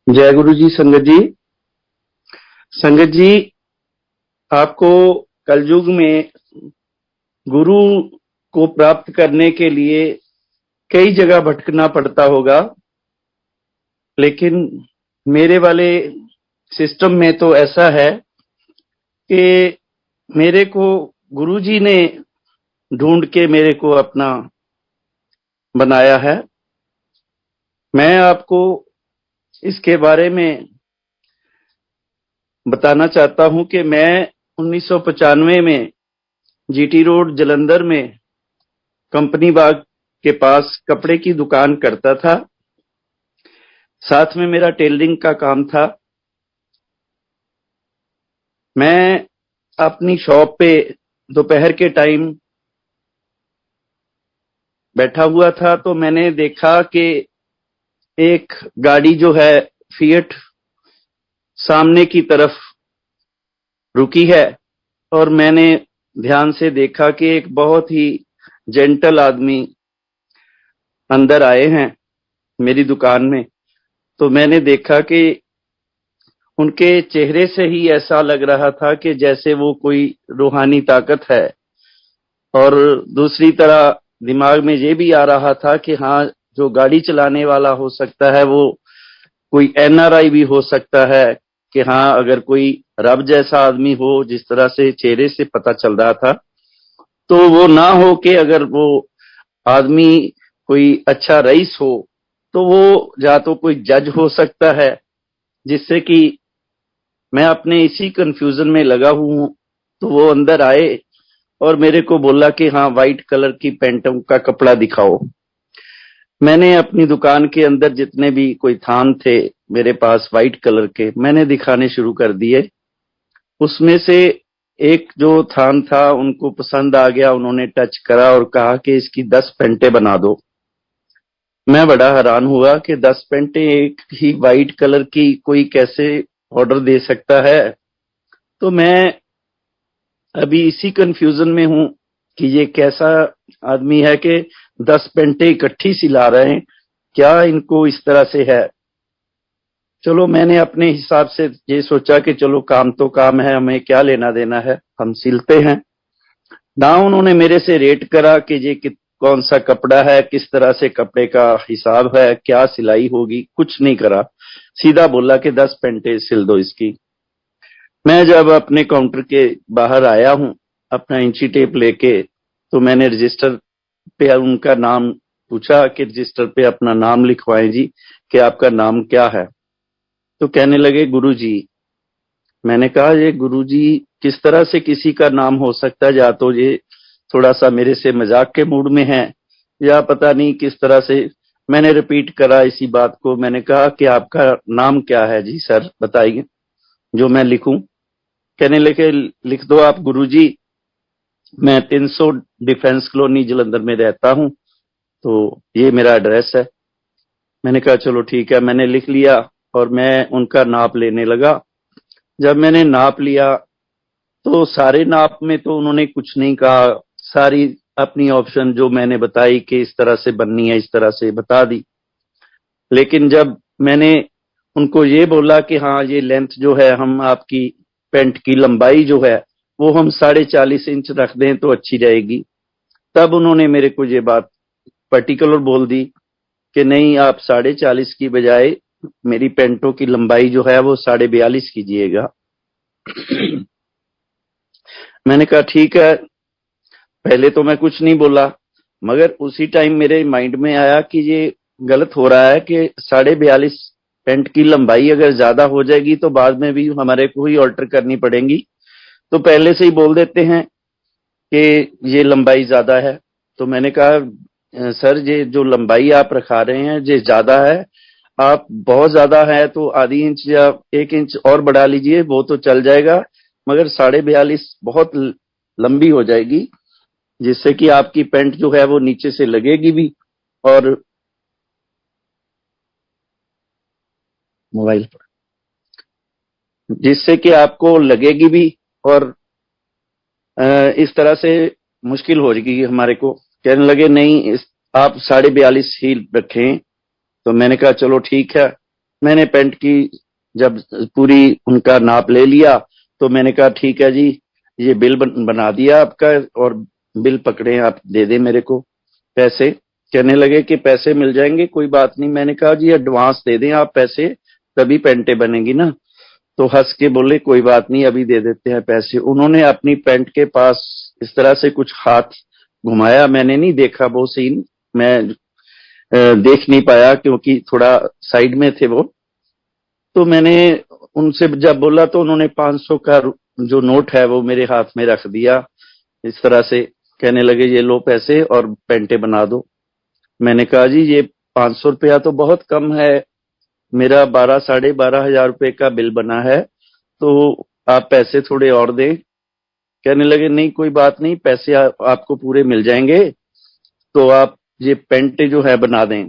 जय गुरु जी। संगत जी, संगत जी, आपको कलयुग में गुरु को प्राप्त करने के लिए कई जगह भटकना पड़ता होगा, लेकिन मेरे वाले सिस्टम में तो ऐसा है कि मेरे को गुरु जी ने ढूंढ के मेरे को अपना बनाया है। मैं आपको इसके बारे में बताना चाहता हूं कि मैं 1995 में जीटी रोड जलंधर में कंपनी बाग के पास कपड़े की दुकान करता था। साथ में मेरा टेलरिंग का काम था। मैं अपनी शॉप पे दोपहर के टाइम बैठा हुआ था तो मैंने देखा कि एक गाड़ी जो है फिएट सामने की तरफ रुकी है, और मैंने ध्यान से देखा कि एक बहुत ही जेंटल आदमी अंदर आए हैं मेरी दुकान में। तो मैंने देखा कि उनके चेहरे से ही ऐसा लग रहा था कि जैसे वो कोई रूहानी ताकत है, और दूसरी तरह दिमाग में ये भी आ रहा था कि हाँ, जो गाड़ी चलाने वाला हो सकता है वो कोई एनआरआई भी हो सकता है। कि हाँ, अगर कोई रब जैसा आदमी हो, जिस तरह से चेहरे से पता चल रहा था, तो वो ना हो कि अगर वो आदमी कोई अच्छा रईस हो तो वो या तो कोई जज हो सकता है। जिससे कि मैं अपने इसी कंफ्यूजन में लगा हूं, तो वो अंदर आए और मेरे को बोला कि हाँ, व्हाइट कलर की पैंट का कपड़ा दिखाओ। मैंने अपनी दुकान के अंदर जितने भी कोई थान थे मेरे पास व्हाइट कलर के, मैंने दिखाने शुरू कर दिए। उसमें से एक जो थान था उनको पसंद आ गया, उन्होंने टच करा और कहा कि इसकी 10 पेंटें बना दो। मैं बड़ा हैरान हुआ कि 10 पेंटें एक ही व्हाइट कलर की कोई कैसे ऑर्डर दे सकता है। तो मैं अभी इसी कंफ्यूजन में हूं कि ये कैसा आदमी है कि 10 पेंटें इकट्ठी सिला रहे हैं, क्या इनको इस तरह से है। चलो, मैंने अपने हिसाब से ये सोचा कि चलो, काम तो काम है, हमें क्या लेना देना है, हम सिलते हैं ना। उन्होंने मेरे से रेट करा कि ये कौन सा कपड़ा है, किस तरह से कपड़े का हिसाब है, क्या सिलाई होगी, कुछ नहीं करा। सीधा बोला कि 10 पेंटें सिल दो इसकी। मैं जब अपने काउंटर के बाहर आया हूं अपना इंची टेप लेके, तो मैंने रजिस्टर पे उनका नाम पूछा कि रजिस्टर पे अपना नाम लिखवाएं जी, कि आपका नाम क्या है। तो कहने लगे गुरुजी। मैंने कहा, ये गुरुजी किस तरह से किसी का नाम हो सकता है? या तो ये थोड़ा सा मेरे से मजाक के मूड में है, या पता नहीं किस तरह से। मैंने रिपीट करा इसी बात को। मैंने कहा कि आपका नाम क्या है जी सर, बताइए जो मैं लिखूं। कहने लगे, लिख दो आप गुरुजी, मैं 300 डिफेंस कॉलोनी जलंधर में रहता हूं, तो ये मेरा एड्रेस है। मैंने कहा चलो ठीक है, मैंने लिख लिया और मैं उनका नाप लेने लगा। जब मैंने नाप लिया तो सारे नाप में तो उन्होंने कुछ नहीं कहा। सारी अपनी ऑप्शन जो मैंने बताई कि इस तरह से बननी है, इस तरह से बता दी। लेकिन जब मैंने उनको ये बोला कि हाँ, ये लेंथ जो है, हम आपकी पेंट की लंबाई जो है वो हम 40.5 इंच रख दें तो अच्छी रहेगी, तब उन्होंने मेरे को ये बात पर्टिकुलर बोल दी कि नहीं, आप 40.5 की बजाय मेरी पेंटों की लंबाई जो है वो 42.5 कीजिएगा। मैंने कहा ठीक है। पहले तो मैं कुछ नहीं बोला, मगर उसी टाइम मेरे माइंड में आया कि ये गलत हो रहा है कि 42.5 पेंट की लंबाई अगर ज्यादा हो जाएगी तो बाद में भी हमारे को ही ऑल्टर करनी पड़ेगी। तो पहले से ही बोल देते हैं कि ये लंबाई ज्यादा है। तो मैंने कहा, सर, ये जो लंबाई आप रखा रहे हैं ये ज्यादा है। आप बहुत ज्यादा है तो आधी इंच या 1 इंच और बढ़ा लीजिए, वो तो चल जाएगा, मगर 42.5 बहुत लंबी हो जाएगी, जिससे कि आपकी पेंट जो है वो नीचे से लगेगी भी, और मोबाइल पर, जिससे कि आपको लगेगी भी, और इस तरह से मुश्किल हो जाएगी हमारे को। कहने लगे नहीं, आप 42.5 ही रखें। तो मैंने कहा चलो ठीक है। मैंने पैंट की जब पूरी उनका नाप ले लिया तो मैंने कहा ठीक है जी, ये बिल बना दिया आपका, और बिल पकड़े आप दे दे मेरे को पैसे। कहने लगे कि पैसे मिल जाएंगे, कोई बात नहीं। मैंने कहा जी एडवांस दे दें आप पैसे, तभी पैंटे बनेगी ना। तो हंस के बोले कोई बात नहीं, अभी दे देते हैं पैसे। उन्होंने अपनी पैंट के पास इस तरह से कुछ हाथ घुमाया, मैंने नहीं देखा वो सीन, मैं देख नहीं पाया क्योंकि थोड़ा साइड में थे वो। तो मैंने उनसे जब बोला तो उन्होंने 500 का जो नोट है वो मेरे हाथ में रख दिया इस तरह से। कहने लगे ये लो पैसे और पेंटे बना दो। मैंने कहा जी ये 500 रुपया तो बहुत कम है, मेरा 12-12,500 रुपए का बिल बना है, तो आप पैसे थोड़े और दें। कहने लगे नहीं कोई बात नहीं, पैसे आपको पूरे मिल जाएंगे, तो आप ये पेंटे जो है बना दें।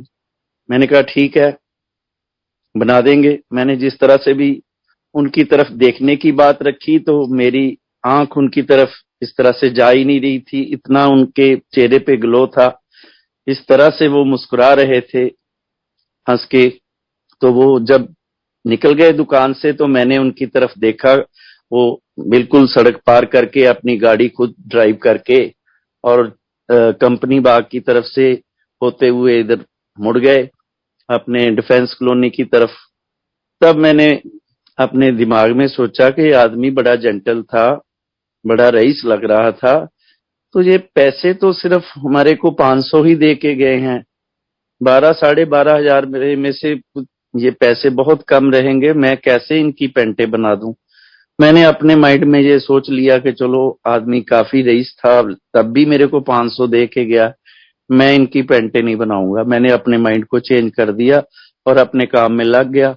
मैंने कहा ठीक है बना देंगे। मैंने जिस तरह से भी उनकी तरफ देखने की बात रखी तो मेरी आंख उनकी तरफ इस तरह से जा ही नहीं रही थी, इतना उनके चेहरे पे ग्लो था, इस तरह से वो मुस्कुरा रहे थे हंस के। तो वो जब निकल गए दुकान से तो मैंने उनकी तरफ देखा, वो बिल्कुल सड़क पार करके अपनी गाड़ी खुद ड्राइव करके और कंपनी बाग की तरफ से होते हुए इधर मुड़ गए अपने डिफेंस कॉलोनी की तरफ। तब मैंने अपने दिमाग में सोचा कि आदमी बड़ा जेंटल था, बड़ा रईस लग रहा था, तो ये पैसे तो सिर्फ हमारे को 500 ही दे के गए हैं, 12-12,500 मेरे में से ये पैसे बहुत कम रहेंगे, मैं कैसे इनकी पेंटे बना दूं। मैंने अपने माइंड में ये सोच लिया कि चलो आदमी काफी रईस था, तब भी मेरे को 500 दे के गया, मैं इनकी पेंटे नहीं बनाऊंगा। मैंने अपने माइंड को चेंज कर दिया और अपने काम में लग गया।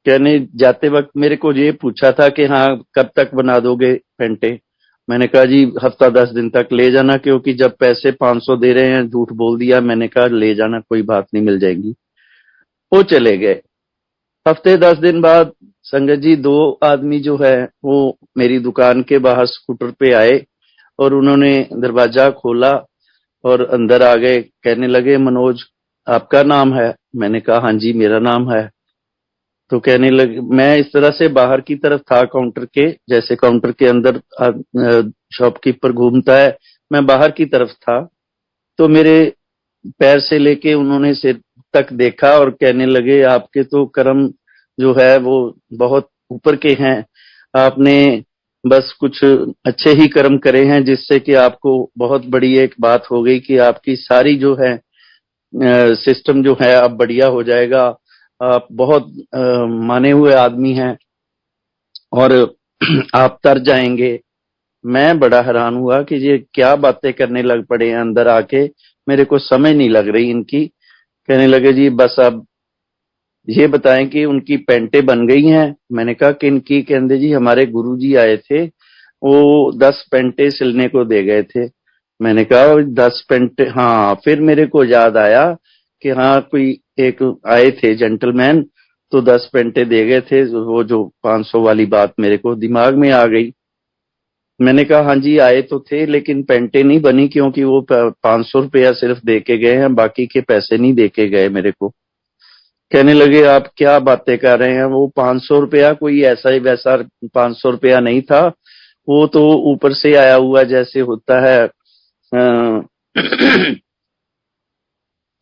कहने जाते वक्त मेरे को ये पूछा था कि हाँ कब तक बना दोगे पेंटे। मैंने कहा जी हफ्ता 10 दिन तक ले जाना, क्योंकि जब पैसे 500 दे रहे हैं, झूठ बोल दिया। मैंने कहा ले जाना कोई बात नहीं, मिल जाएंगी। वो चले गए। हफ्ते 10 दिन बाद संगत जी 2 आदमी जो है वो मेरी दुकान के बाहर स्कूटर पे आए और उन्होंने दरवाजा खोला और अंदर आ गए। कहने लगे मनोज आपका नाम है? मैंने कहा हाँ जी मेरा नाम है। तो कहने लगे, मैं इस तरह से बाहर की तरफ था काउंटर के, जैसे काउंटर के अंदर शॉपकीपर घूमता है, मैं बाहर की तरफ था। तो मेरे पैर से लेके उन्होंने सिर तक देखा और कहने लगे आपके तो कर्म जो है वो बहुत ऊपर के हैं, आपने बस कुछ अच्छे ही कर्म करे हैं जिससे कि आपको बहुत बड़ी एक बात हो गई कि आपकी सारी जो है सिस्टम जो है अब बढ़िया हो जाएगा, आप बहुत माने हुए आदमी हैं और आप तर जाएंगे। मैं बड़ा हैरान हुआ कि ये क्या बातें करने लग पड़े हैं अंदर आके, मेरे को समझ नहीं लग रही इनकी। कहने लगे जी बस अब ये बताएं कि उनकी पेंटे बन गई हैं। मैंने कहा किन की? कहते जी हमारे गुरुजी आए थे, वो 10 पेंटे सिलने को दे गए थे। मैंने कहा 10 पेंटे? हाँ। फिर मेरे को याद आया कि हाँ कोई एक आए थे जेंटलमैन, तो 10 पेंटे दे गए थे। वो जो 500 वाली बात मेरे को दिमाग में आ गई। मैंने कहा हाँ जी आए तो थे, लेकिन पेंटे नहीं बनी क्योंकि वो 500 रुपया सिर्फ दे के गए हैं, बाकी के पैसे नहीं दे के गए मेरे को। कहने लगे आप क्या बातें कर रहे हैं, वो 500 रुपया कोई ऐसा ही वैसा 500 रुपया नहीं था, वो तो ऊपर से आया हुआ जैसे होता है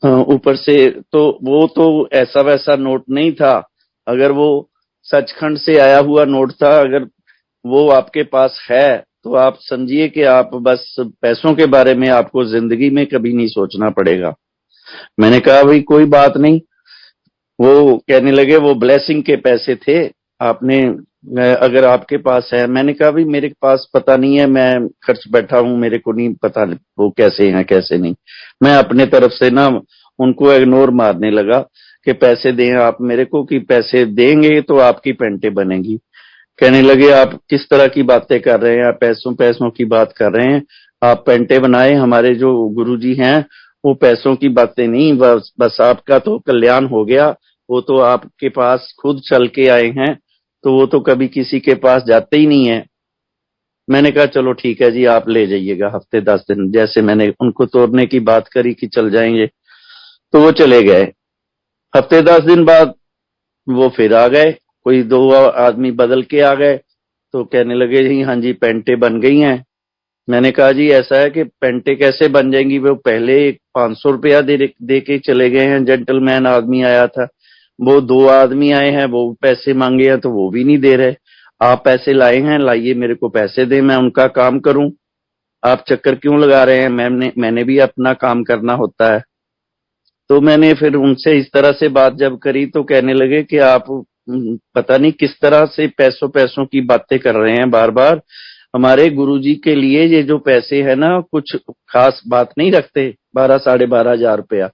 ऊपर से, तो वो तो ऐसा वैसा नोट नहीं था। अगर वो सचखंड से आया हुआ नोट था, अगर वो आपके पास है तो आप समझिए कि आप बस पैसों के बारे में आपको जिंदगी में कभी नहीं सोचना पड़ेगा। मैंने कहा भाई कोई बात नहीं। वो कहने लगे वो ब्लेसिंग के पैसे थे, आपने अगर आपके पास है। मैंने कहा भाई मेरे पास पता नहीं है, मैं खर्च बैठा हूं, मेरे को नहीं पता वो कैसे हैं कैसे नहीं। मैं अपने तरफ से ना उनको इग्नोर मारने लगा कि पैसे दें आप मेरे को, कि पैसे देंगे तो आपकी पेंटे बनेगी। कहने लगे आप किस तरह की बातें कर रहे हैं, आप पैसों पैसों की बात कर रहे हैं, आप पेंटे बनाए, हमारे जो गुरुजी हैं वो पैसों की बातें नहीं, बस आपका तो कल्याण हो गया, वो तो आपके पास खुद चल के आए हैं, तो वो तो कभी किसी के पास जाते ही नहीं है। मैंने कहा चलो ठीक है जी आप ले जाइएगा हफ्ते 10 दिन, जैसे मैंने उनको तोड़ने की बात करी कि चल जाएंगे, तो वो चले गए। हफ्ते 10 दिन बाद वो फिर आ गए, कोई दो आदमी बदल के आ गए, तो कहने लगे जी हाँ जी पेंटे बन गई हैं। मैंने कहा जी ऐसा है कि पेंटे कैसे बन जाएंगी, वो पहले 500 रुपया दे के चले गए हैं, जेंटलमैन आदमी आया था। वो दो आदमी आए हैं, वो पैसे मांगे हैं तो वो भी नहीं दे रहे। आप पैसे लाए हैं, लाइए मेरे को पैसे दें, मैं उनका काम करूं। आप चक्कर क्यों लगा रहे हैं, मैंने भी अपना काम करना होता है। तो मैंने फिर उनसे इस तरह से बात जब करी तो कहने लगे कि आप पता नहीं किस तरह से पैसों पैसों की बातें कर रहे हैं बार बार। हमारे गुरुजी के लिए ये जो पैसे है ना कुछ खास बात नहीं रखते, 12 साढ़े 12 हजार रुपया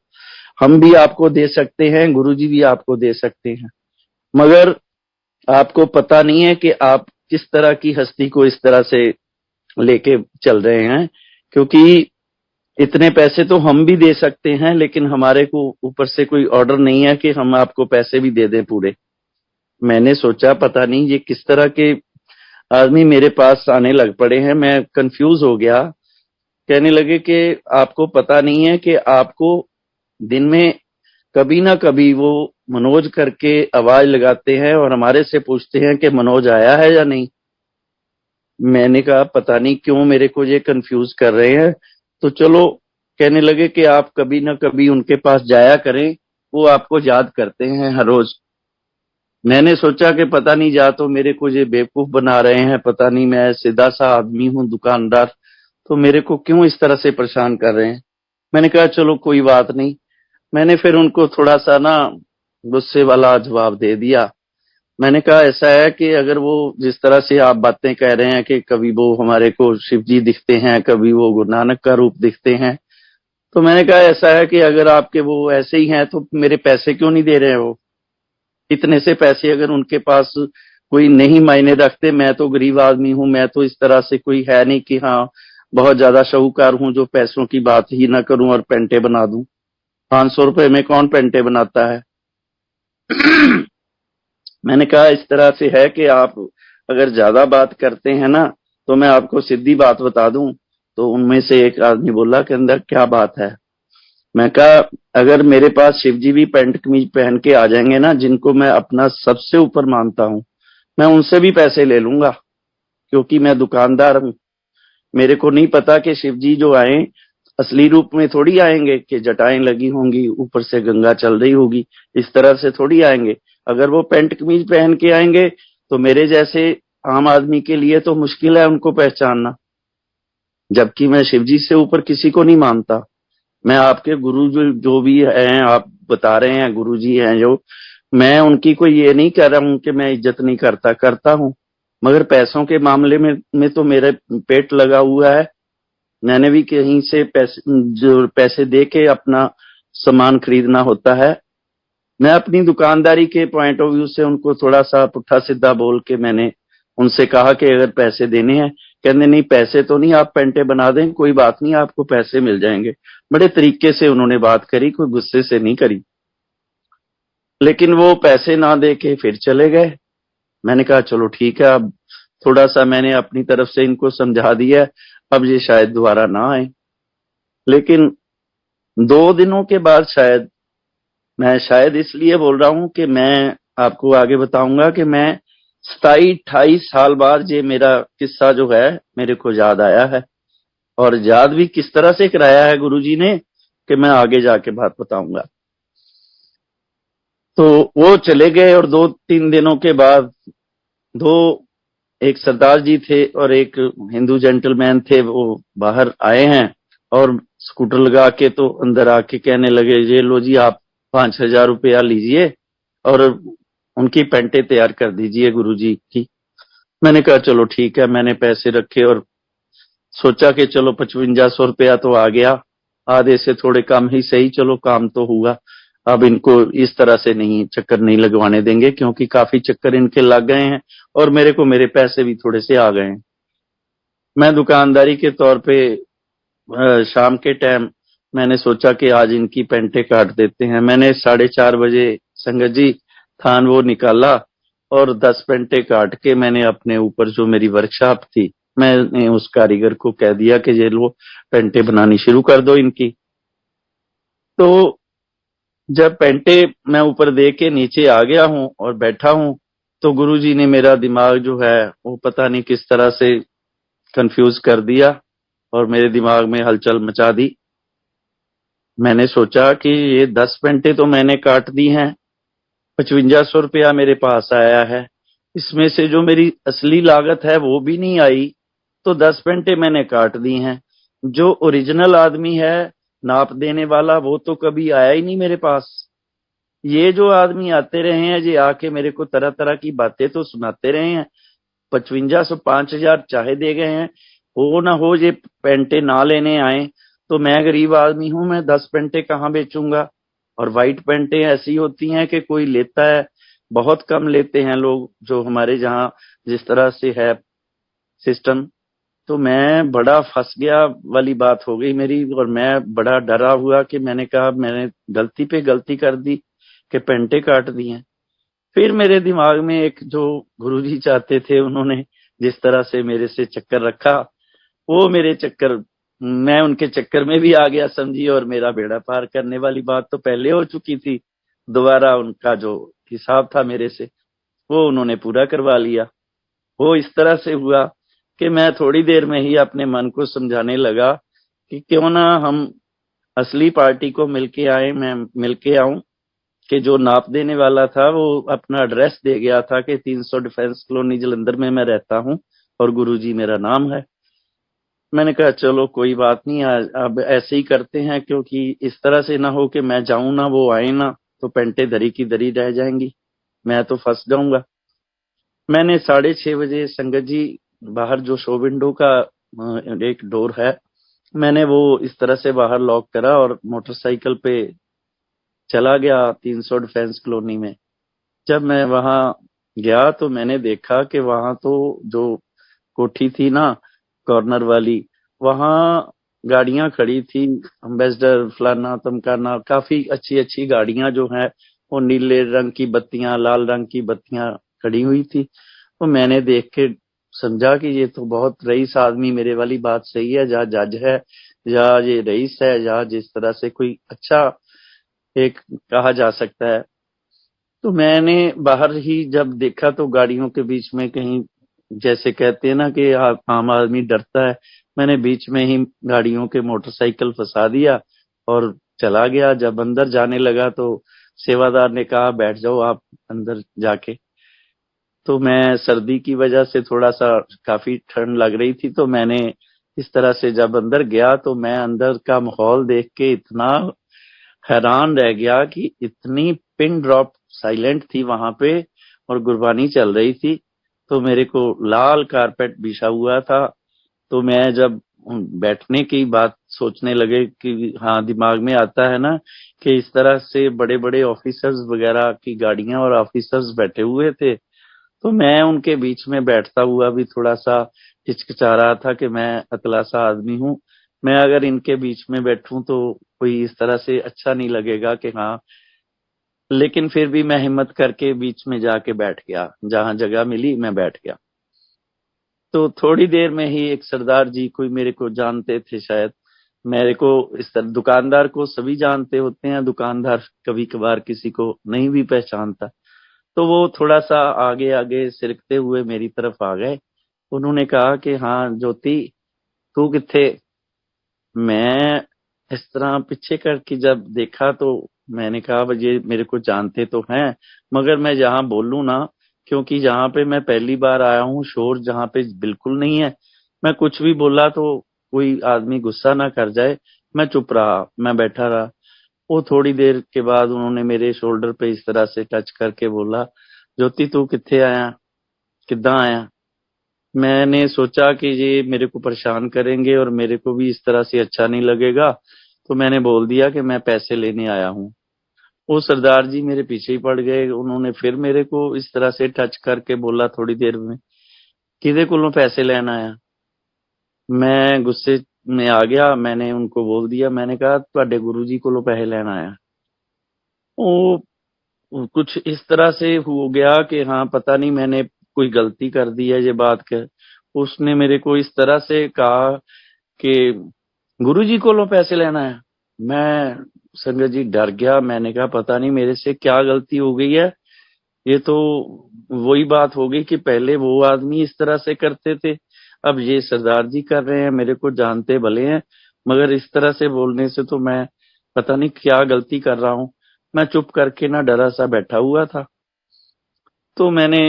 हम भी आपको दे सकते हैं, गुरुजी भी आपको दे सकते हैं, मगर आपको पता नहीं है कि आप किस तरह की हस्ती को इस तरह से लेके चल रहे हैं। क्योंकि इतने पैसे तो हम भी दे सकते हैं, लेकिन हमारे को ऊपर से कोई ऑर्डर नहीं है कि हम आपको पैसे भी दे दें पूरे। मैंने सोचा पता नहीं ये किस तरह के आदमी मेरे पास आने लग पड़े हैं, मैं कंफ्यूज हो गया। कहने लगे कि आपको पता नहीं है कि आपको दिन में कभी ना कभी वो मनोज करके आवाज लगाते हैं और हमारे से पूछते हैं कि मनोज आया है या नहीं। मैंने कहा पता नहीं क्यों मेरे को ये कंफ्यूज कर रहे हैं। तो चलो, कहने लगे कि आप कभी ना कभी उनके पास जाया करें, वो आपको याद करते हैं हर रोज। मैंने सोचा कि पता नहीं या तो मेरे को ये बेवकूफ बना रहे हैं, पता नहीं मैं सीधा सा आदमी हूँ दुकानदार, तो मेरे को क्यों इस तरह से परेशान कर रहे हैं। मैंने कहा चलो कोई बात नहीं। मैंने फिर उनको थोड़ा सा ना गुस्से वाला जवाब दे दिया। मैंने कहा ऐसा है कि अगर वो जिस तरह से आप बातें कह रहे हैं कि कभी वो हमारे को शिव जी दिखते हैं, कभी वो गुरु नानक का रूप दिखते हैं, तो मैंने कहा ऐसा है कि अगर आपके वो ऐसे ही हैं तो मेरे पैसे क्यों नहीं दे रहे हैं वो। इतने से पैसे अगर उनके पास कोई नहीं मायने रखते, मैं तो गरीब आदमी हूं, मैं तो इस तरह से कोई है नहीं कि हाँ बहुत ज्यादा शाहूकार हूं जो पैसों की बात ही ना करूं और पेंटे बना दूं। 500 रुपए में कौन पेंटे बनाता है। मैंने कहा इस तरह से है कि आप अगर ज्यादा बात करते हैं ना तो मैं आपको सीधी बात बता दूं। तो उनमें से एक आदमी बोला कि अंदर क्या बात है। मैं कहा अगर मेरे पास शिवजी भी पैंट कमीज पहन के आ जाएंगे ना, जिनको मैं अपना सबसे ऊपर मानता हूं, मैं उनसे भी पैसे ले लूंगा, क्योंकि मैं दुकानदार हूं। मेरे को नहीं पता कि शिवजी जो आए असली रूप में थोड़ी आएंगे कि जटाएं लगी होंगी, ऊपर से गंगा चल रही होगी, इस तरह से थोड़ी आएंगे। अगर वो पैंट कमीज पहन के आएंगे तो मेरे जैसे आम आदमी के लिए तो मुश्किल है उनको पहचानना, जबकि मैं शिवजी से ऊपर किसी को नहीं मानता। मैं आपके गुरु जो भी हैं, आप बता रहे हैं गुरु जी हैं जो, मैं उनकी कोई ये नहीं कह रहा हूं कि मैं इज्जत नहीं करता, करता हूं, मगर पैसों के मामले में तो मेरे पेट लगा हुआ है। मैंने भी कहीं से पैसे जो पैसे दे के अपना सामान खरीदना होता है। मैं अपनी दुकानदारी के पॉइंट ऑफ व्यू से उनको थोड़ा सा पुट्ठा सीधा बोल के मैंने उनसे कहा कि अगर पैसे देने हैं, कहने नहीं पैसे तो नहीं, आप पेंटे बना दें, कोई बात नहीं, आपको पैसे मिल जाएंगे। बड़े तरीके से उन्होंने बात करी, कोई गुस्से से नहीं करी। लेकिन वो पैसे ना दे के फिर चले गए। मैंने कहा चलो ठीक है, अब थोड़ा सा मैंने अपनी तरफ से इनको समझा दिया, अब ये शायद दोबारा ना आए। लेकिन 2 दिनों के बाद शायद, मैं शायद इसलिए बोल रहा हूं कि मैं आपको आगे बताऊंगा कि मैं 27-28 साल बाद ये मेरा किस्सा जो है मेरे को याद आया है, और याद भी किस तरह से कराया है गुरुजी ने कि मैं आगे जाके बात बताऊंगा। तो वो चले गए और 2-3 दिनों के बाद दो, एक सरदार जी थे और एक हिंदू जेंटलमैन थे, वो बाहर आए हैं और स्कूटर लगा के तो अंदर आके कहने लगे ये लो जी आप 5,000 रुपया लीजिए और उनकी पेंटे तैयार कर दीजिए गुरुजी की। मैंने कहा चलो ठीक है, मैंने पैसे रखे और सोचा कि चलो 5500 रुपया तो आ गया, आधे से थोड़े कम ही सही, चलो काम तो हुआ। अब इनको इस तरह से नहीं, चक्कर नहीं लगवाने देंगे, क्योंकि काफी चक्कर इनके लग गए हैं और मेरे को मेरे पैसे भी थोड़े से आ गए हैं। मैं दुकानदारी के तौर पे शाम के टाइम मैंने सोचा कि आज इनकी पेंटे काट देते हैं। मैंने 4:30 बजे संगत जी थान वो निकाला और 10 पेंटे काट के मैंने अपने ऊपर जो मेरी वर्कशॉप थी, मैंने उस कारीगर को कह दिया कि ये लो पेंटे बनानी शुरू कर दो इनकी। तो जब पेंटे मैं ऊपर दे के नीचे आ गया हूं और बैठा हूं, तो गुरुजी ने मेरा दिमाग जो है वो पता नहीं किस तरह से कंफ्यूज कर दिया और मेरे दिमाग में हलचल मचा दी। मैंने सोचा कि ये 10 पेंटे तो मैंने काट दी हैं, 5500 रुपया मेरे पास आया है, इसमें से जो मेरी असली लागत है वो भी नहीं आई, तो 10 पेंटे मैंने काट दी हैं। जो ओरिजिनल आदमी है नाप देने वाला वो तो कभी आया ही नहीं मेरे पास। ये जो आदमी आते रहे हैं ये आके मेरे को तरह तरह की बातें तो सुनाते रहे हैं, 5500 5000 चाहे दे गए हैं, हो ना हो ये पेंटे ना लेने आए, तो मैं गरीब आदमी हूं, मैं 10 पेंटे कहाँ बेचूंगा। और वाइट पेंटे ऐसी होती हैं कि कोई लेता है, बहुत कम लेते हैं लोग, जो हमारे जहाँ जिस तरह से है सिस्टम। तो मैं बड़ा फंस गया वाली बात हो गई मेरी, और मैं बड़ा डरा हुआ कि मैंने कहा मैंने गलती पे गलती कर दी कि पेंटे काट दिए। फिर मेरे दिमाग में एक जो गुरुजी चाहते थे, उन्होंने जिस तरह से मेरे से चक्कर रखा, वो मेरे चक्कर, मैं उनके चक्कर में भी आ गया समझी, और मेरा बेड़ा पार करने वाली बात तो पहले हो चुकी थी। दोबारा उनका जो हिसाब था मेरे से वो उन्होंने पूरा करवा लिया। वो इस तरह से हुआ कि मैं थोड़ी देर में ही अपने मन को समझाने लगा कि क्यों ना हम असली पार्टी को मिलके आए, मैं मिलके आऊं। कि जो नाप देने वाला था वो अपना एड्रेस दे गया था कि 300 डिफेंस कॉलोनी जलंधर में मैं रहता हूं और गुरुजी मेरा नाम है। मैंने कहा चलो कोई बात नहीं, अब ऐसे ही करते हैं, क्योंकि इस तरह से ना हो कि मैं जाऊं ना वो आए ना, तो पेंटे दरी की दरी रह जाएंगी, मैं तो फंस जाऊंगा। मैंने 6:30 बजे संगत जी बाहर जो शो विंडो का एक डोर है, मैंने वो इस तरह से बाहर लॉक करा और मोटरसाइकिल पे चला गया 300 डिफेंस कॉलोनी में। जब मैं वहां गया तो मैंने देखा कि वहां तो जो कोठी थी ना कॉर्नर वाली, वहां गाड़ियां खड़ी थी, अम्बेसडर फलाना तमकाना, काफी अच्छी अच्छी गाड़ियां जो है, वो नीले रंग की बत्तियां लाल रंग की बत्तियां खड़ी हुई थी। तो मैंने देख के समझा कि ये तो बहुत रईस आदमी, मेरे वाली बात सही है, या जज है या ये रईस है, या जिस तरह से कोई अच्छा एक कहा जा सकता है। तो मैंने बाहर ही जब देखा तो गाड़ियों के बीच में कहीं, जैसे कहते हैं ना कि आम आदमी डरता है, मैंने बीच में ही गाड़ियों के मोटरसाइकिल फंसा दिया और चला गया। जब अंदर जाने लगा तो सेवादार ने कहा बैठ जाओ आप अंदर जाके। तो मैं सर्दी की वजह से थोड़ा सा काफी ठंड लग रही थी, तो मैंने इस तरह से जब अंदर गया तो मैं अंदर का माहौल देख के इतना हैरान रह गया कि इतनी पिन ड्रॉप साइलेंट थी वहां पे और गुरबानी चल रही थी। तो मेरे को लाल कारपेट बिछा हुआ था। तो मैं जब बैठने की बात सोचने लगे कि हाँ दिमाग में आता है ना कि इस तरह से बड़े बड़े ऑफिसर्स वगैरह की गाड़ियां और ऑफिसर्स बैठे हुए थे, तो मैं उनके बीच में बैठता हुआ भी थोड़ा सा हिचकिचा रहा था कि मैं अतला सा आदमी हूँ, मैं अगर इनके बीच में बैठूं तो कोई इस तरह से अच्छा नहीं लगेगा कि हाँ। लेकिन फिर भी मैं हिम्मत करके बीच में जाके बैठ गया, जहां जगह मिली मैं बैठ गया। तो थोड़ी देर में ही एक सरदार जी, कोई मेरे को जानते थे शायद, मेरे को इस तरह, दुकानदार को सभी जानते होते हैं, दुकानदार कभी कभार किसी को नहीं भी पहचानता। तो वो थोड़ा सा आगे आगे सिरकते हुए मेरी तरफ आ गए। उन्होंने कहा कि हाँ ज्योति, तू किथे। मैं इस तरह पीछे करके जब देखा तो मैंने कहा भाई ये मेरे को जानते तो हैं, मगर मैं जहां बोलूं ना, क्योंकि जहां पे मैं पहली बार आया हूँ शोर जहां पे बिल्कुल नहीं है, मैं कुछ भी बोला तो कोई आदमी गुस्सा ना कर जाए। मैं चुप रहा, मैं बैठा रहा। वो थोड़ी देर के बाद उन्होंने मेरे शोल्डर पे इस तरह से टच करके बोला, ज्योति तू किथे आया, किद्दां आया। मैंने सोचा कि ये मेरे को परेशान करेंगे और मेरे को भी इस तरह से अच्छा नहीं लगेगा, तो मैंने बोल दिया कि मैं पैसे लेने आया हूँ। वो सरदार जी मेरे पीछे ही पड़ गए। उन्होंने फिर मेरे को इस तरह से टच करके बोला थोड़ी देर में, किदे कोलों पैसे लेना आया। मैं गुस्से में आ गया, मैंने उनको बोल दिया, मैंने कहा ਤੁਹਾਡੇ गुरु जी कोलों पैसे लेना आया। वो कुछ इस तरह से हो गया कि हाँ पता नहीं मैंने कोई गलती कर दी है ये बात कर। उसने मेरे को इस तरह से कहा कि गुरु जी कोलों पैसे लेना है। मैं संगत जी डर गया। मैंने कहा पता नहीं मेरे से क्या गलती हो गई है। ये तो वही बात हो गई कि पहले वो आदमी इस तरह से करते थे, अब ये सरदार जी कर रहे हैं। मेरे को जानते भले हैं, मगर इस तरह से बोलने से तो मैं पता नहीं क्या गलती कर रहा हूं। मैं चुप करके ना डरा सा बैठा हुआ था। तो मैंने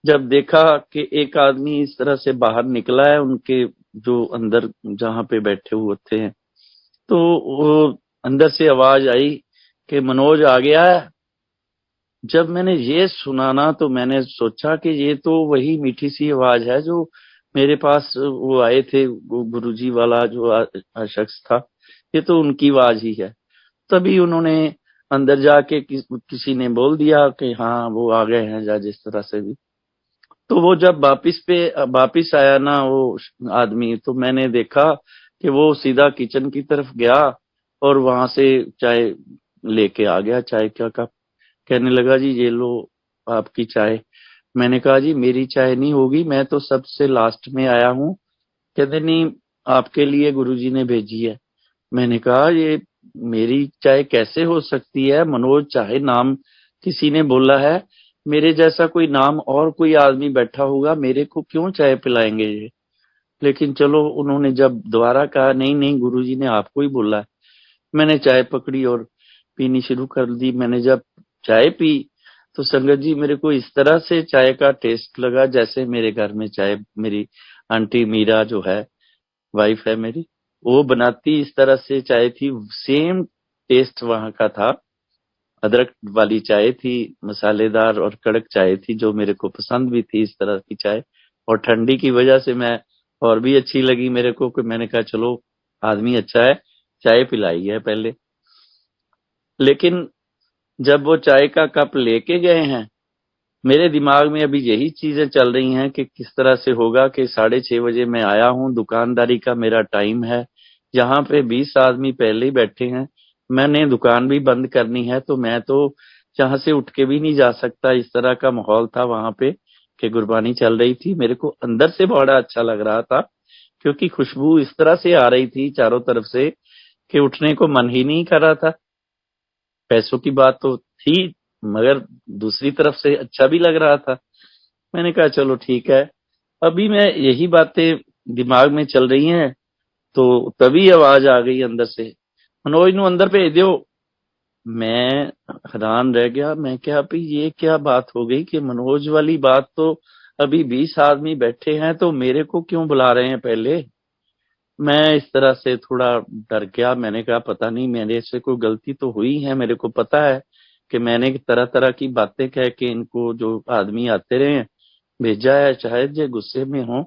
जब देखा कि एक आदमी इस तरह से बाहर निकला है उनके जो अंदर जहां पे बैठे हुए थे, तो वो अंदर से आवाज आई कि मनोज आ गया है। जब मैंने ये सुना ना तो मैंने सोचा कि ये तो वही मीठी सी आवाज है जो मेरे पास वो आए थे, वो गुरुजी वाला जो शख्स था, ये तो उनकी आवाज ही है। तभी उन्होंने अंदर जाके किसी ने बोल दिया कि हाँ वो आ गए हैं, या जिस तरह से भी। तो वो जब वापिस आया ना वो आदमी, तो मैंने देखा कि वो सीधा किचन की तरफ गया और वहां से चाय लेके आ गया, चाय का कप। कहने लगा जी ये लो आपकी चाय। मैंने कहा जी मेरी चाय नहीं होगी, मैं तो सबसे लास्ट में आया हूँ। कहते नहीं, आपके लिए गुरुजी ने भेजी है। मैंने कहा ये मेरी चाय कैसे हो सकती है? मनोज चाहे नाम किसी ने बोला है, मेरे जैसा कोई नाम और कोई आदमी बैठा होगा, मेरे को क्यों चाय पिलाएंगे ये? लेकिन चलो, उन्होंने जब दोबारा कहा नहीं नहीं गुरुजी ने आपको ही बोला है, मैंने चाय पकड़ी और पीनी शुरू कर दी। मैंने जब चाय पी तो संगत जी मेरे को इस तरह से चाय का टेस्ट लगा जैसे मेरे घर में चाय मेरी आंटी मीरा जो है, वाइफ है मेरी, वो बनाती इस तरह से चाय थी। सेम टेस्ट वहां का था। अदरक वाली चाय थी, मसालेदार और कड़क चाय थी, जो मेरे को पसंद भी थी इस तरह की चाय। और ठंडी की वजह से मैं और भी अच्छी लगी मेरे को, कि मैंने कहा चलो आदमी अच्छा है, चाय पिलाई है पहले। लेकिन जब वो चाय का कप लेके गए हैं, मेरे दिमाग में अभी यही चीजें चल रही हैं कि किस तरह से होगा कि 6:30 बजे मैं आया हूँ, दुकानदारी का मेरा टाइम है, यहाँ पे 20 आदमी पहले ही बैठे हैं, मैंने दुकान भी बंद करनी है, तो मैं तो यहाँ से उठ के भी नहीं जा सकता। इस तरह का माहौल था वहां पे कि गुरबानी चल रही थी। मेरे को अंदर से बड़ा अच्छा लग रहा था, क्योंकि खुशबू इस तरह से आ रही थी चारों तरफ से कि उठने को मन ही नहीं कर रहा था। पैसों की बात तो थी, मगर दूसरी तरफ से अच्छा भी लग रहा था। मैंने कहा चलो ठीक है। अभी मैं यही बातें दिमाग में चल रही हैं, तो तभी आवाज आ गई अंदर से, मनोज नु अंदर भेज दो। मैं हैरान रह गया। मैं क्या अभी ये क्या बात हो गई कि मनोज वाली बात तो अभी 20 आदमी बैठे हैं, तो मेरे को क्यों बुला रहे हैं पहले? मैं इस तरह से थोड़ा डर गया। मैंने कहा पता नहीं मेरे से कोई गलती तो हुई है। मेरे को पता है कि मैंने तरह तरह की बातें कह के इनको जो आदमी आते रहे हैं भेजा है, शायद ये गुस्से में हो।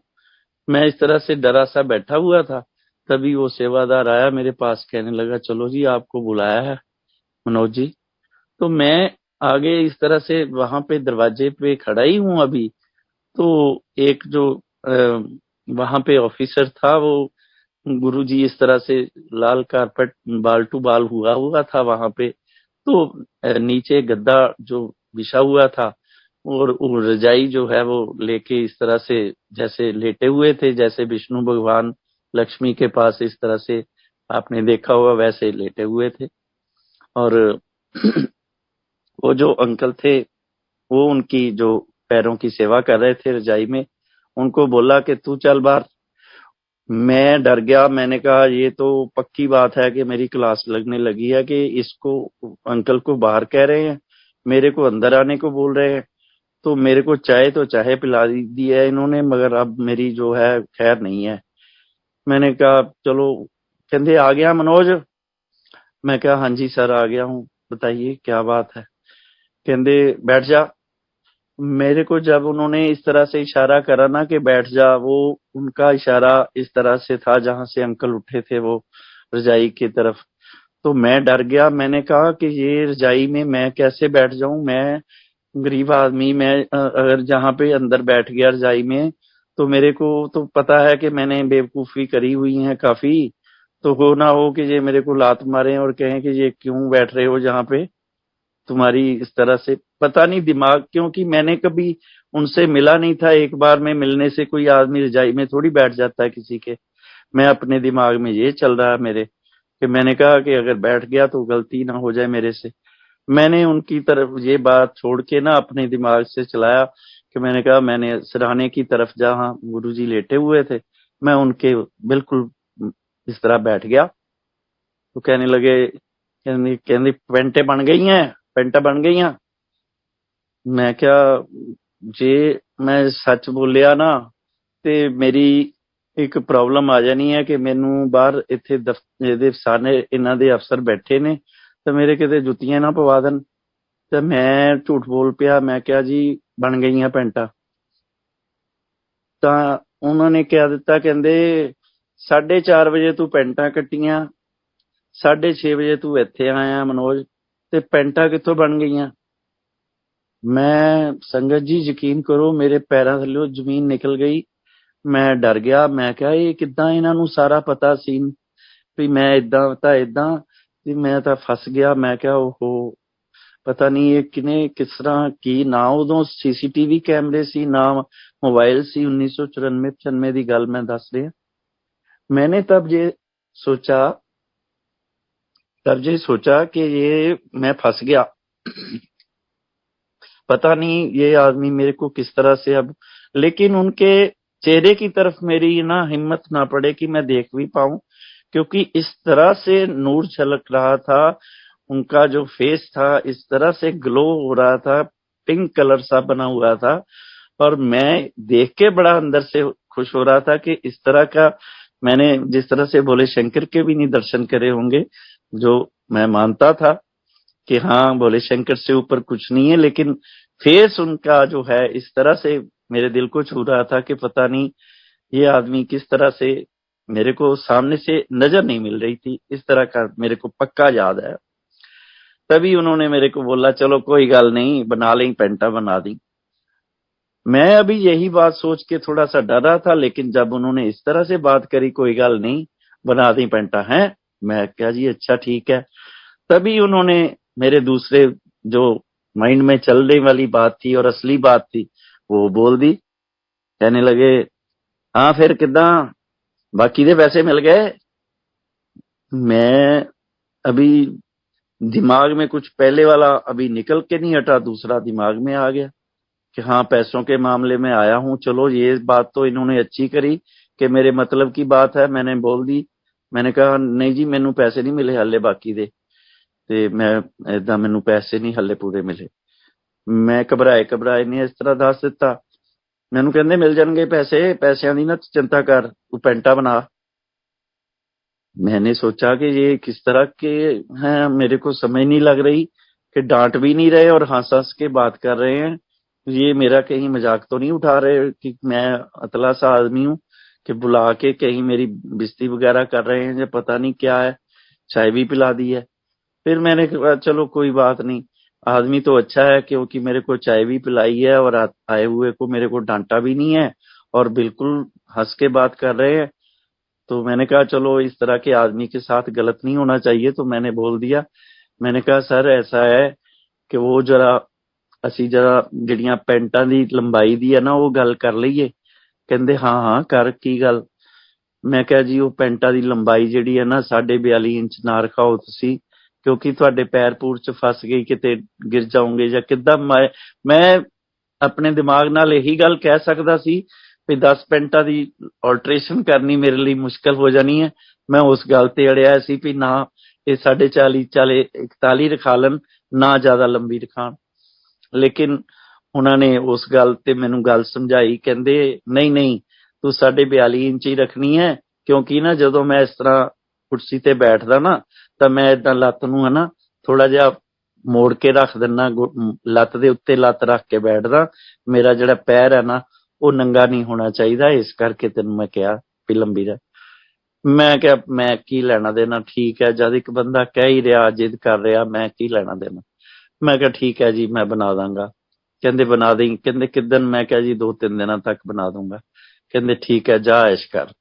मैं इस तरह से डरा सा बैठा हुआ था। तभी वो सेवादार आया मेरे पास, कहने लगा चलो जी आपको बुलाया है मनोज जी। तो मैं आगे इस तरह से वहां पे दरवाजे पे खड़ा ही हूं अभी। तो एक जो वहां पे ऑफिसर था, वो गुरुजी इस तरह से लाल कारपेट बाल टू बाल हुआ हुआ था वहां पे। तो नीचे गद्दा जो बिछा हुआ था, और वो रजाई जो है वो लेके इस तरह से जैसे लेटे हुए थे, जैसे विष्णु भगवान लक्ष्मी के पास इस तरह से आपने देखा होगा वैसे लेटे हुए थे। और वो जो अंकल थे, वो उनकी जो पैरों की सेवा कर रहे थे रजाई में, उनको बोला कि तू चल बाहर। मैं डर गया। मैंने कहा ये तो पक्की बात है कि मेरी क्लास लगने लगी है, कि इसको अंकल को बाहर कह रहे हैं, मेरे को अंदर आने को बोल रहे हैं। तो मेरे को चाय तो चाहे पिला दी है इन्होंने, मगर अब मेरी जो है खैर नहीं है। मैंने कहा चलो। कहते आ गया मनोज? मैं कहा हाँ जी सर आ गया हूँ, बताइए क्या बात है। कहते बैठ जा। मेरे को जब उन्होंने इस तरह से इशारा करा ना कि बैठ जा, वो उनका इशारा इस तरह से था जहां से अंकल उठे थे वो रजाई की तरफ। तो मैं डर गया। मैंने कहा कि ये रजाई में मैं कैसे बैठ जाऊं? मैं गरीब आदमी, मैं अगर जहां पे अंदर बैठ गया रजाई में, तो मेरे को तो पता है कि मैंने बेवकूफी करी हुई है काफी। तो हो ना हो कि ये मेरे को लात मारे और कहें कि ये क्यों बैठ रहे हो जहां पे, तुम्हारी इस तरह से पता नहीं दिमाग, क्योंकि मैंने कभी उनसे मिला नहीं था। एक बार में मिलने से कोई आदमी रजाई में थोड़ी बैठ जाता है किसी के। मैं अपने दिमाग में ये चल रहा है मेरे। कि मैंने कहा कि अगर बैठ गया तो गलती ना हो जाए मेरे से। मैंने उनकी तरफ ये बात छोड़ के ना अपने दिमाग से चलाया कि मैंने कहा मैंने सिरहाने की तरफ जहां गुरुजी लेटे हुए थे मैं उनके बिल्कुल इस तरह बैठ गया। तो कहने लगे, कहने कहने पेंटे बन गई हैं, पेंटा बन गई हैं। मैं क्या, जे मैं सच बोलिया ना ਤੇ ਮੇਰੀ ਇੱਕ ਪ੍ਰੋਬਲਮ ਆ ਜਾਣੀ ਹੈ ਕਿ ਮੈਨੂੰ ਬਾਹਰ ਇੱਥੇ ਇਹਦੇ ਸਾਨੇ ਇਹਨਾਂ ਦੇ ਅਫਸਰ ਬੈਠੇ ਨੇ ਤੇ ਮੇਰੇ ਕਿਤੇ ਜੁੱਤੀਆਂ ਨਾ ਪਵਾ ਦੇਣ। ਤੇ ਮੈਂ ਝੂਠ ਬੋਲ ਪਿਆ, ਮੈਂ ਕਿਹਾ ਜੀ ਬਣ ਗਈਆਂ ਪੈਂਟਾਂ। ਤਾਂ ਉਹਨਾਂ ਨੇ ਕਿਹਾ ਦਿੱਤਾ, ਕਹਿੰਦੇ 4:30 ਵਜੇ ਤੂੰ ਪੈਂਟਾਂ ਕੱਟੀਆਂ, 6:30 ਵਜੇ ਤੂੰ ਇੱਥੇ ਆਇਆ ਮਨੋਜ, ਤੇ ਪੈਂਟਾਂ ਕਿੱਥੋਂ ਬਣ ਗਈਆਂ। ਮੈਂ ਸੰਗਤ ਜੀ ਯਕੀਨ ਕਰੋ ਮੇਰੇ ਪੈਰਾਂ ਥੱਲੇ ਜ਼ਮੀਨ ਨਿਕਲ ਗਈ। ਮੈਂ ਡਰ ਗਿਆ, ਮੈਂ ਕਿਹਾ ਇਹ ਕਿੱਦਾਂ ਇਹਨਾਂ ਨੂੰ ਸਾਰਾ ਪਤਾ ਸੀ ਵੀ ਮੈਂ ਇਦਾਂ ਤਾਂ ਇਦਾਂ ਵੀ ਮੈਂ ਤਾਂ ਫਸ ਗਿਆ। ਮੈਂ ਕਿਹਾ ਉਹ ਪਤਾ ਨਹੀਂ ਇਹ ਕਿਨੇ ਕਿਸ ਤਰ੍ਹਾਂ ਕੀ, ਨਾ ਉਦੋਂ ਸੀਸੀਟੀਵੀ ਕੈਮਰੇ ਸੀ ਨਾ मोबाइल सी। 1994-95 ਦੀ ਗੱਲ मैं दस रहा। मैंने तब ये सोचा कि ये मैं फंस गया, पता नहीं ये आदमी मेरे को किस तरह से अब। लेकिन उनके चेहरे की तरफ मेरी ना हिम्मत ना पड़े कि मैं देख भी पाऊं, क्योंकि इस तरह से नूर झलक रहा था, उनका जो फेस था इस तरह से ग्लो हो रहा था, पिंक कलर सा बना हुआ था। और मैं देख के बड़ा अंदर से खुश हो रहा था कि इस तरह का मैंने जिस तरह से भोले शंकर के भी नहीं दर्शन करे होंगे, जो मैं मानता था कि हाँ भोले शंकर से ऊपर कुछ नहीं है, लेकिन फेस उनका जो है इस तरह से मेरे दिल को छू रहा था कि पता नहीं ये आदमी किस तरह से, मेरे को सामने से नजर नहीं मिल रही थी। इस तरह का मेरे को पक्का याद है। तभी उन्होंने मेरे को बोला चलो कोई गल नहीं, बना लें पेंटा बना दी। मैं अभी यही बात सोच के थोड़ा सा डर रहा था, लेकिन जब उन्होंने इस तरह से बात करी कोई गल नहीं बना दी पेंटा है, मैं क्या जी अच्छा ठीक है। तभी उन्होंने मेरे दूसरे जो माइंड में चल रही वाली बात थी और असली बात थी वो बोल दी। कहने लगे हाँ फिर किदा बाकी दे पैसे मिल गए। मैं अभी दिमाग में कुछ पहले वाला अभी निकल के नहीं हटा, दूसरा दिमाग में आ गया कि हाँ पैसों के मामले में आया हूं। चलो ये बात तो इन्होंने अच्छी करी कि मेरे मतलब की बात है, मैंने बोल दी। मैंने कहा नहीं जी मैनू पैसे नहीं मिले हाले बाकी दे, ते मैं इदा मैनू पैसे नहीं हाले पूरे मिले। मैं घबराए नहीं इस तरह दस दिता। मैनू कहंदे मिल जाएंगे पैसे, पैसों की ना चिंता कर, तू पेंटा बना। मैंने सोचा कि ये किस तरह के हैं, मेरे को समझ नहीं लग रही कि डांट भी नहीं रहे और हंस हंस के बात कर रहे हैं। ये मेरा कहीं मजाक तो नहीं उठा रहे कि मैं अतला सा आदमी हूं कि बुला के कहीं मेरी बेइज्जती वगैरह कर रहे हैं या पता नहीं क्या है, चाय भी पिला दी है। फिर मैंने कहा चलो कोई बात नहीं, आदमी तो अच्छा है क्योंकि मेरे को चाय भी पिलाई है और आए हुए को मेरे को डांटा भी नहीं है और बिल्कुल हंस के बात कर रहे हैं। तो मैंने कहा चलो इस तरह के आदमी के साथ गलत नहीं होना चाहिए, तो मैंने बोल दिया। मैंने कहा सर ऐसा है कि वो जरा ਅਸੀਂ जरा ਜਿਹੜੀਆਂ ਪੈਂਟਾਂ ਦੀ ਲੰਬਾਈ ਦੀ ਹੈ ਨਾ ਉਹ ਗੱਲ ਕਰ ਲਈਏ। ਕਹਿੰਦੇ ਹਾਂ ਹਾਂ ਕਰ, ਕੀ ਗੱਲ। ਮੈਂ ਕਿਹਾ ਜੀ ਉਹ ਪੈਂਟਾਂ ਦੀ ਲੰਬਾਈ ਜਿਹੜੀ ਹੈ ਨਾ 42.5 ਇੰਚ ਨਾ ਰਖਾਓ ਤੁਸੀਂ, ਕਿਉਂਕਿ ਤੁਹਾਡੇ ਪੈਰ ਪੂਰ ਚ ਫਸ ਗਈ ਕਿਤੇ ਗਿਰ ਜਾਓਗੇ ਜਾਂ ਕਿੱਦਾਂ। ਮੈਂ ਆਪਣੇ ਦਿਮਾਗ ਨਾਲ ਇਹੀ ਗੱਲ ਕਹਿ ਸਕਦਾ ਸੀ ਵੀ 10 ਪੈਂਟਾਂ ਦੀ ਆਲਟਰੇਸ਼ਨ ਕਰਨੀ ਮੇਰੇ ਲਈ ਮੁਸ਼ਕਲ ਹੋ ਜਾਣੀ ਹੈ। ਮੈਂ ਉਸ ਗੱਲ ਤੇ ਅੜਿਆ ਸੀ ਵੀ ਨਾ ਇਹ 40.5 41 ਰਖਾ ਲੈਣ, ਨਾ ਜ਼ਿਆਦਾ ਲੰਬੀ ਰਖਾਣ। लेकिन उन्होंने उस गल ते मैनू गल समझाई, कहंदे नहीं नहीं तू 42.5 इंच ही रखनी है, क्योंकि ना जदों मैं इस तरह कुर्सी ते बैठदा ना तां मैं इदां लत्त नूं है ना थोड़ा जिहा मोड़ के रख दिना, लत्त दे उत्ते लत्त रख के बैठदा, मेरा जिहड़ा पैर है ना वो नंगा नहीं होना चाहिए, इस करके तैनूं मैं कहा भी लंबी रह। मैं क्या मैं की लेना देना, ठीक है जद एक बंदा कह ही रहा जिद कर रहा मैं की लेना देना। मैं क्या ठीक है जी मैं बना दांगा। कहंदे बना दी, कहंदे किदन। मैं क्या जी 2-3 दिनों तक बना दूंगा। कहंदे ठीक है जा ऐश कर।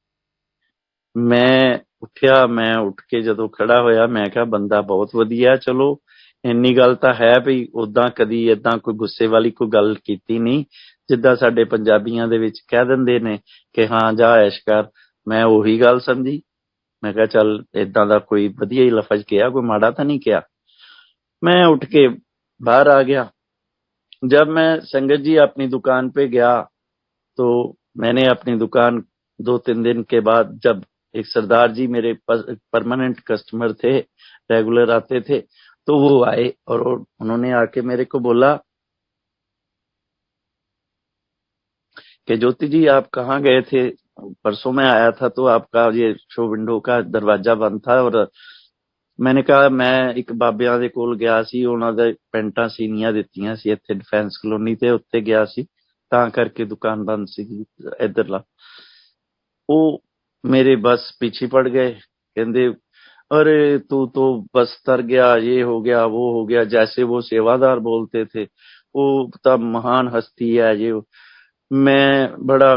मैं उठिया, मैं उठ के जदों खड़ा होया मैं क्या बंदा बहुत वधिया, चलो इन्नी गल तां है भी उदां कदी इदां कोई गुस्से वाली कोई गल कीती नहीं, जिद्दां साडे पंजाबियां दे विच कह दिंदे ने कि हाँ जा ऐश कर। मैं उही गल समझी मैं कहा चल इदां दा कोई वधिया ही लफज किया, कोई माड़ा तो नहीं किया। मैं उठ के बाहर आ गया। जब मैं संगत जी अपनी दुकान पे गया तो मैंने अपनी दुकान 2-3 दिन के बाद, जब एक सरदार जी मेरे परमानेंट कस्टमर थे, रेगुलर आते थे, तो वो आए और उन्होंने आके मेरे को बोला कि ज्योति जी आप कहाँ गए थे, परसों मैं आया था तो आपका ये शो विंडो का दरवाजा बंद था। और मैंने कहा मैं एक ਬਾਬਿਆਂ ਦੇ ਕੋਲ ਗਿਆ ਸੀ, ਉਹਨਾਂ ਦੇ ਪੈਂਟਾਂ ਸੀਨੀਆਂ ਦਿੱਤੀਆਂ ਸੀ ਇੱਥੇ ਡਿਫੈਂਸ ਕਲੋਨੀ ਤੇ, ਉੱਤੇ ਗਿਆ ਸੀ ਤਾਂ ਕਰਕੇ ਦੁਕਾਨ ਬੰਦ ਸੀ ਇਧਰਲਾ। ਉਹ मेरे बस पीछे पड़ गए, कहते अरे तू तो बस तर गया, ये हो गया वो हो गया, जैसे वो सेवादार बोलते थे, वो तब महान हस्ती है ये। मैं बड़ा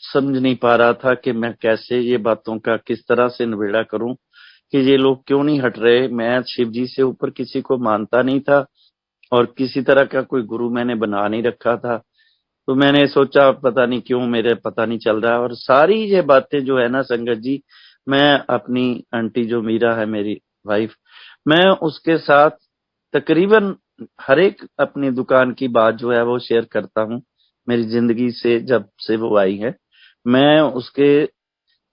समझ नहीं पा रहा था कि मैं कैसे ये बातों का किस तरह से निबेड़ा करूं कि ये लोग क्यों नहीं हट रहे। मैं शिव जी से ऊपर किसी को मानता नहीं था और किसी तरह का कोई गुरु मैंने बना नहीं रखा था। तो मैंने सोचा पता नहीं क्यों मेरे पता नहीं चल रहा। और सारी ये बातें जो है ना संगत जी, मैं अपनी आंटी जो मीरा है मेरी वाइफ, मैं उसके साथ तकरीबन हर एक अपनी दुकान की बात जो है वो शेयर करता हूँ। मेरी जिंदगी से जब से वो आई है, मैं उसके